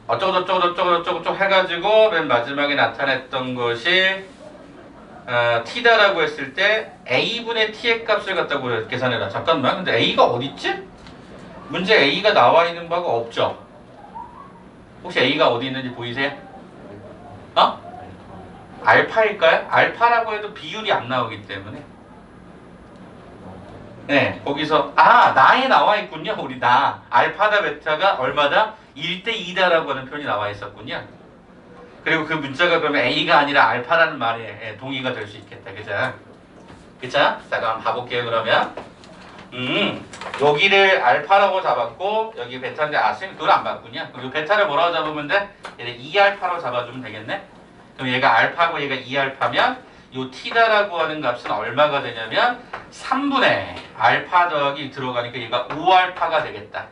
어쩌고 해가지고 맨 마지막에 나타냈던 것이 t다라고 했을 때 a분의 t의 값을 갖다고 계산해라. 잠깐만, 근데 a가 어딨지? 문제 a가 나와 있는 바가 없죠? 혹시 A가 어디 있는지 보이세요? 어? 알파일까요? 알파라고 해도 비율이 안 나오기 때문에 네, 거기서 나에 나와 있군요. 우리 나 알파다 베타가 얼마다? 1대2다라고 하는 표현이 나와 있었군요. 그리고 그 문자가 그러면 A가 아니라 알파라는 말에 동의가 될 수 있겠다. 그죠? 그쵸? 자, 그럼 봐볼게요. 그러면 여기를 알파라고 잡았고 여기 베타인데 쌤 그걸 안 봤군요. 그럼 이 베타를 뭐라고 잡으면 돼? 얘를 2알파로 잡아주면 되겠네? 그럼 얘가 알파고 얘가 2알파면 요 t다라고 하는 값은 얼마가 되냐면 3분의 알파 더하기 들어가니까 얘가 5알파가 되겠다.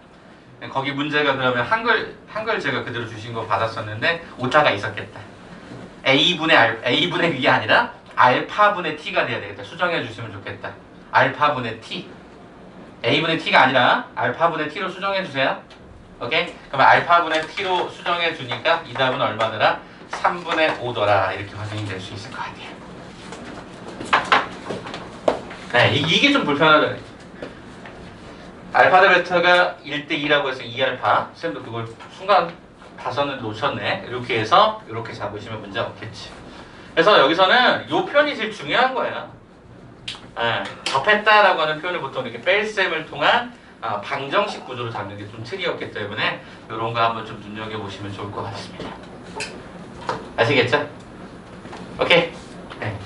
거기 문제가 그러면 한글 제가 그대로 주신 거 받았었는데 오타가 있었겠다. A분의 B가 아니라 알파분의 T가 돼야 되겠다. 수정해 주시면 좋겠다. 알파분의 T. A분의 T가 아니라 알파분의 T로 수정해 주세요. 오케이? 그러면 알파분의 T로 수정해 주니까 이 답은 얼마더라? 3분의 5더라. 이렇게 확인이 될 수 있을 것 같아요. 네, 이게 좀 불편하다. 알파 대 베타가 1대2라고 해서 2알파. 쌤도 그걸 순간 봐서는 놓쳤네. 이렇게 해서 이렇게 잡으시면 문제 없겠지. 그래서 여기서는 이 표현이 제일 중요한 거예요. 접했다라고 하는 표현을 보통 이렇게 뺄셈을 통한 방정식 구조로 잡는 게 좀 틀이었기 때문에 이런 거 한번 좀 눈여겨보시면 좋을 것 같습니다. 아시겠죠? 오케이. 네.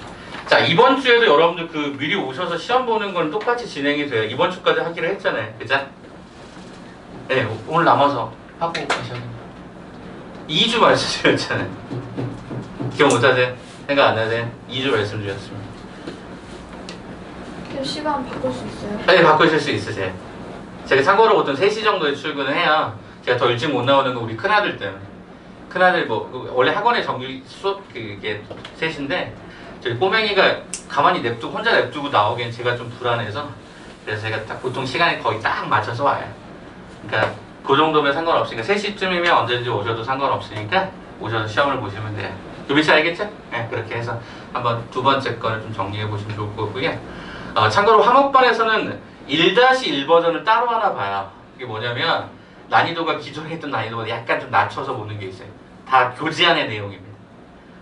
자, 이번 주에도 여러분들 그 미리 오셔서 시험 보는 건 똑같이 진행이 돼요. 이번 주까지 하기로 했잖아요. 그죠? 네, 오늘 남아서 하고 가셔야 돼요. 2주 말씀드렸잖아요. 기억 못하세요? 생각 안 나세요? 2주 말씀드렸습니다. 시간 바꿀 수 있어요? 네, 바꾸실 수 있으세요. 제가 참고로 보통 3시 정도에 출근을 해요. 제가 더 일찍 못 나오는 건 우리 큰아들 때문에. 큰아들 원래 학원의 정규 수업 그게 3시인데 저희 꼬맹이가 가만히 혼자 냅두고 나오기엔 제가 좀 불안해서 그래서 제가 딱 보통 시간에 거의 딱 맞춰서 와요. 그러니까 그 정도면 상관없으니까 3시쯤이면 언제든지 오셔도 상관없으니까 오셔서 시험을 보시면 돼요. 유비씨 알겠죠? 네, 그렇게 해서 한번 두 번째 거를 좀 정리해 보시면 좋을 거고요. 참고로 화목반에서는 1-1 버전을 따로 하나 봐요. 이게 뭐냐면 난이도가 기존에 했던 난이도보다 약간 좀 낮춰서 보는 게 있어요. 다 교재안의 내용입니다.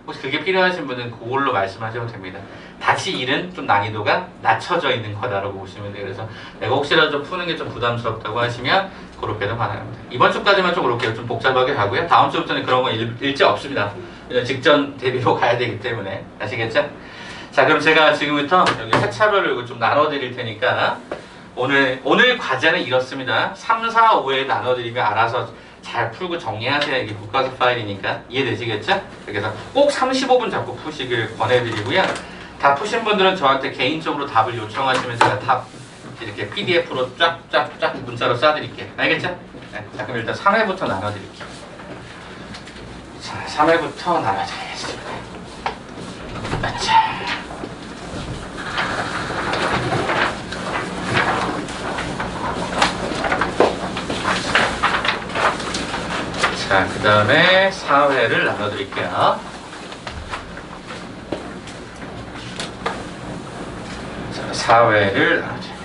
혹시 그게 필요하신 분은 그걸로 말씀하셔도 됩니다. 다시 1은 좀 난이도가 낮춰져 있는 거다라고 보시면 돼요. 그래서 내가 혹시라도 좀 푸는 게 좀 부담스럽다고 하시면 그렇게도 반영합니다. 이번 주까지만 좀 그렇게 좀 복잡하게 가고요. 다음 주부터는 그런 거 일제 없습니다. 직전 대비로 가야 되기 때문에 아시겠죠? 자, 그럼 제가 지금부터 여기 회차별로 좀 나눠드릴 테니까 오늘 과제는 이렇습니다. 3, 4, 5에 나눠드리면 알아서 잘 풀고 정리하세요. 이게 국가수 파일이니까 이해되시겠죠? 그래서 꼭 35분 잡고 푸시길 권해드리고요. 다 푸신 분들은 저한테 개인적으로 답을 요청하시면 제가 답 이렇게 PDF로 쫙쫙쫙 문자로 쏴드릴게요. 알겠죠? 네, 자, 그럼 일단 3회부터 나눠드릴게요. 자, 3회부터 나눠드리겠습니다. 자. 자, 그 다음에 4회를 나눠드릴게요. 자, 4회를 나눠드립니다.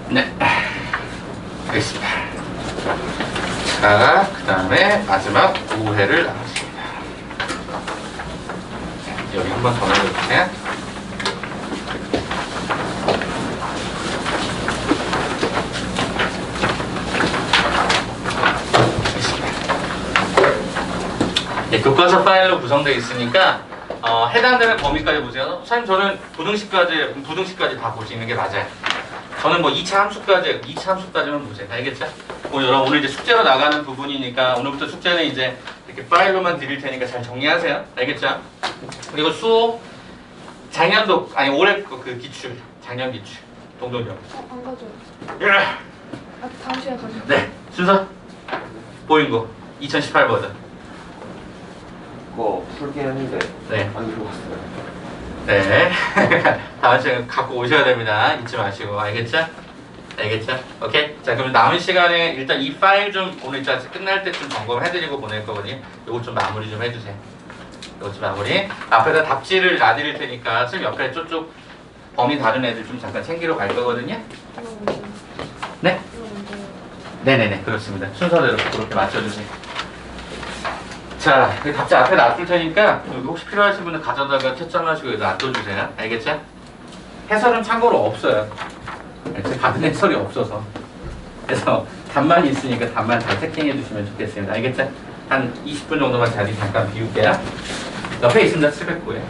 네. 알겠습니다. 자, 그 다음에 마지막 5회를 나눠드립니다. 네, 여기 한 번 더 나눠드릴게요. 네, 교과서 파일로 구성되어 있으니까 해당되는 범위까지 보세요. 선생님 저는 부등식까지 다 보시는 게 맞아요. 저는 뭐 2차 함수까지만 보세요. 알겠죠? 오늘 이제 숙제로 나가는 부분이니까 오늘부터 숙제는 이제 이렇게 파일로만 드릴 테니까 잘 정리하세요. 알겠죠? 그리고 수호 작년도 올해 그 기출 작년 기출 동동형. 안 가져요. 예. 다음 시간에 가져요. 네, 순서 보인 거 2018버전. 그거 풀긴 했는데 네. 안 들어갔어요. 네. 다음 시간에 갖고 오셔야 됩니다. 잊지 마시고. 알겠죠? 알겠죠? 오케이? 자, 그럼 남은 시간에 일단 이 파일 좀 오늘 이제 끝날 때쯤 점검해드리고 보낼 거거든요. 요거 좀 마무리 좀 해주세요. 요거 좀 마무리. 앞에다 답지를 놔드릴 테니까 쌤 옆에 쪽쪽 범위 다른 애들 좀 잠깐 챙기러 갈 거거든요. 이거 먼저. 네? 이거 먼저. 네네네, 그렇습니다. 순서대로 그렇게 맞춰주세요. 자, 이 답지 앞에 놔둘 테니까 여기 혹시 필요하신 분은 가져다가 채점하시고 여기다 놔둬주세요. 알겠죠? 해설은 참고로 없어요. 제가 받은 해설이 없어서. 그래서 답만 있으니까 답만 잘 체킹해 주시면 좋겠습니다. 알겠죠? 한 20분 정도만 자리 잠깐 비울게요. 옆에 있습니다. 709에.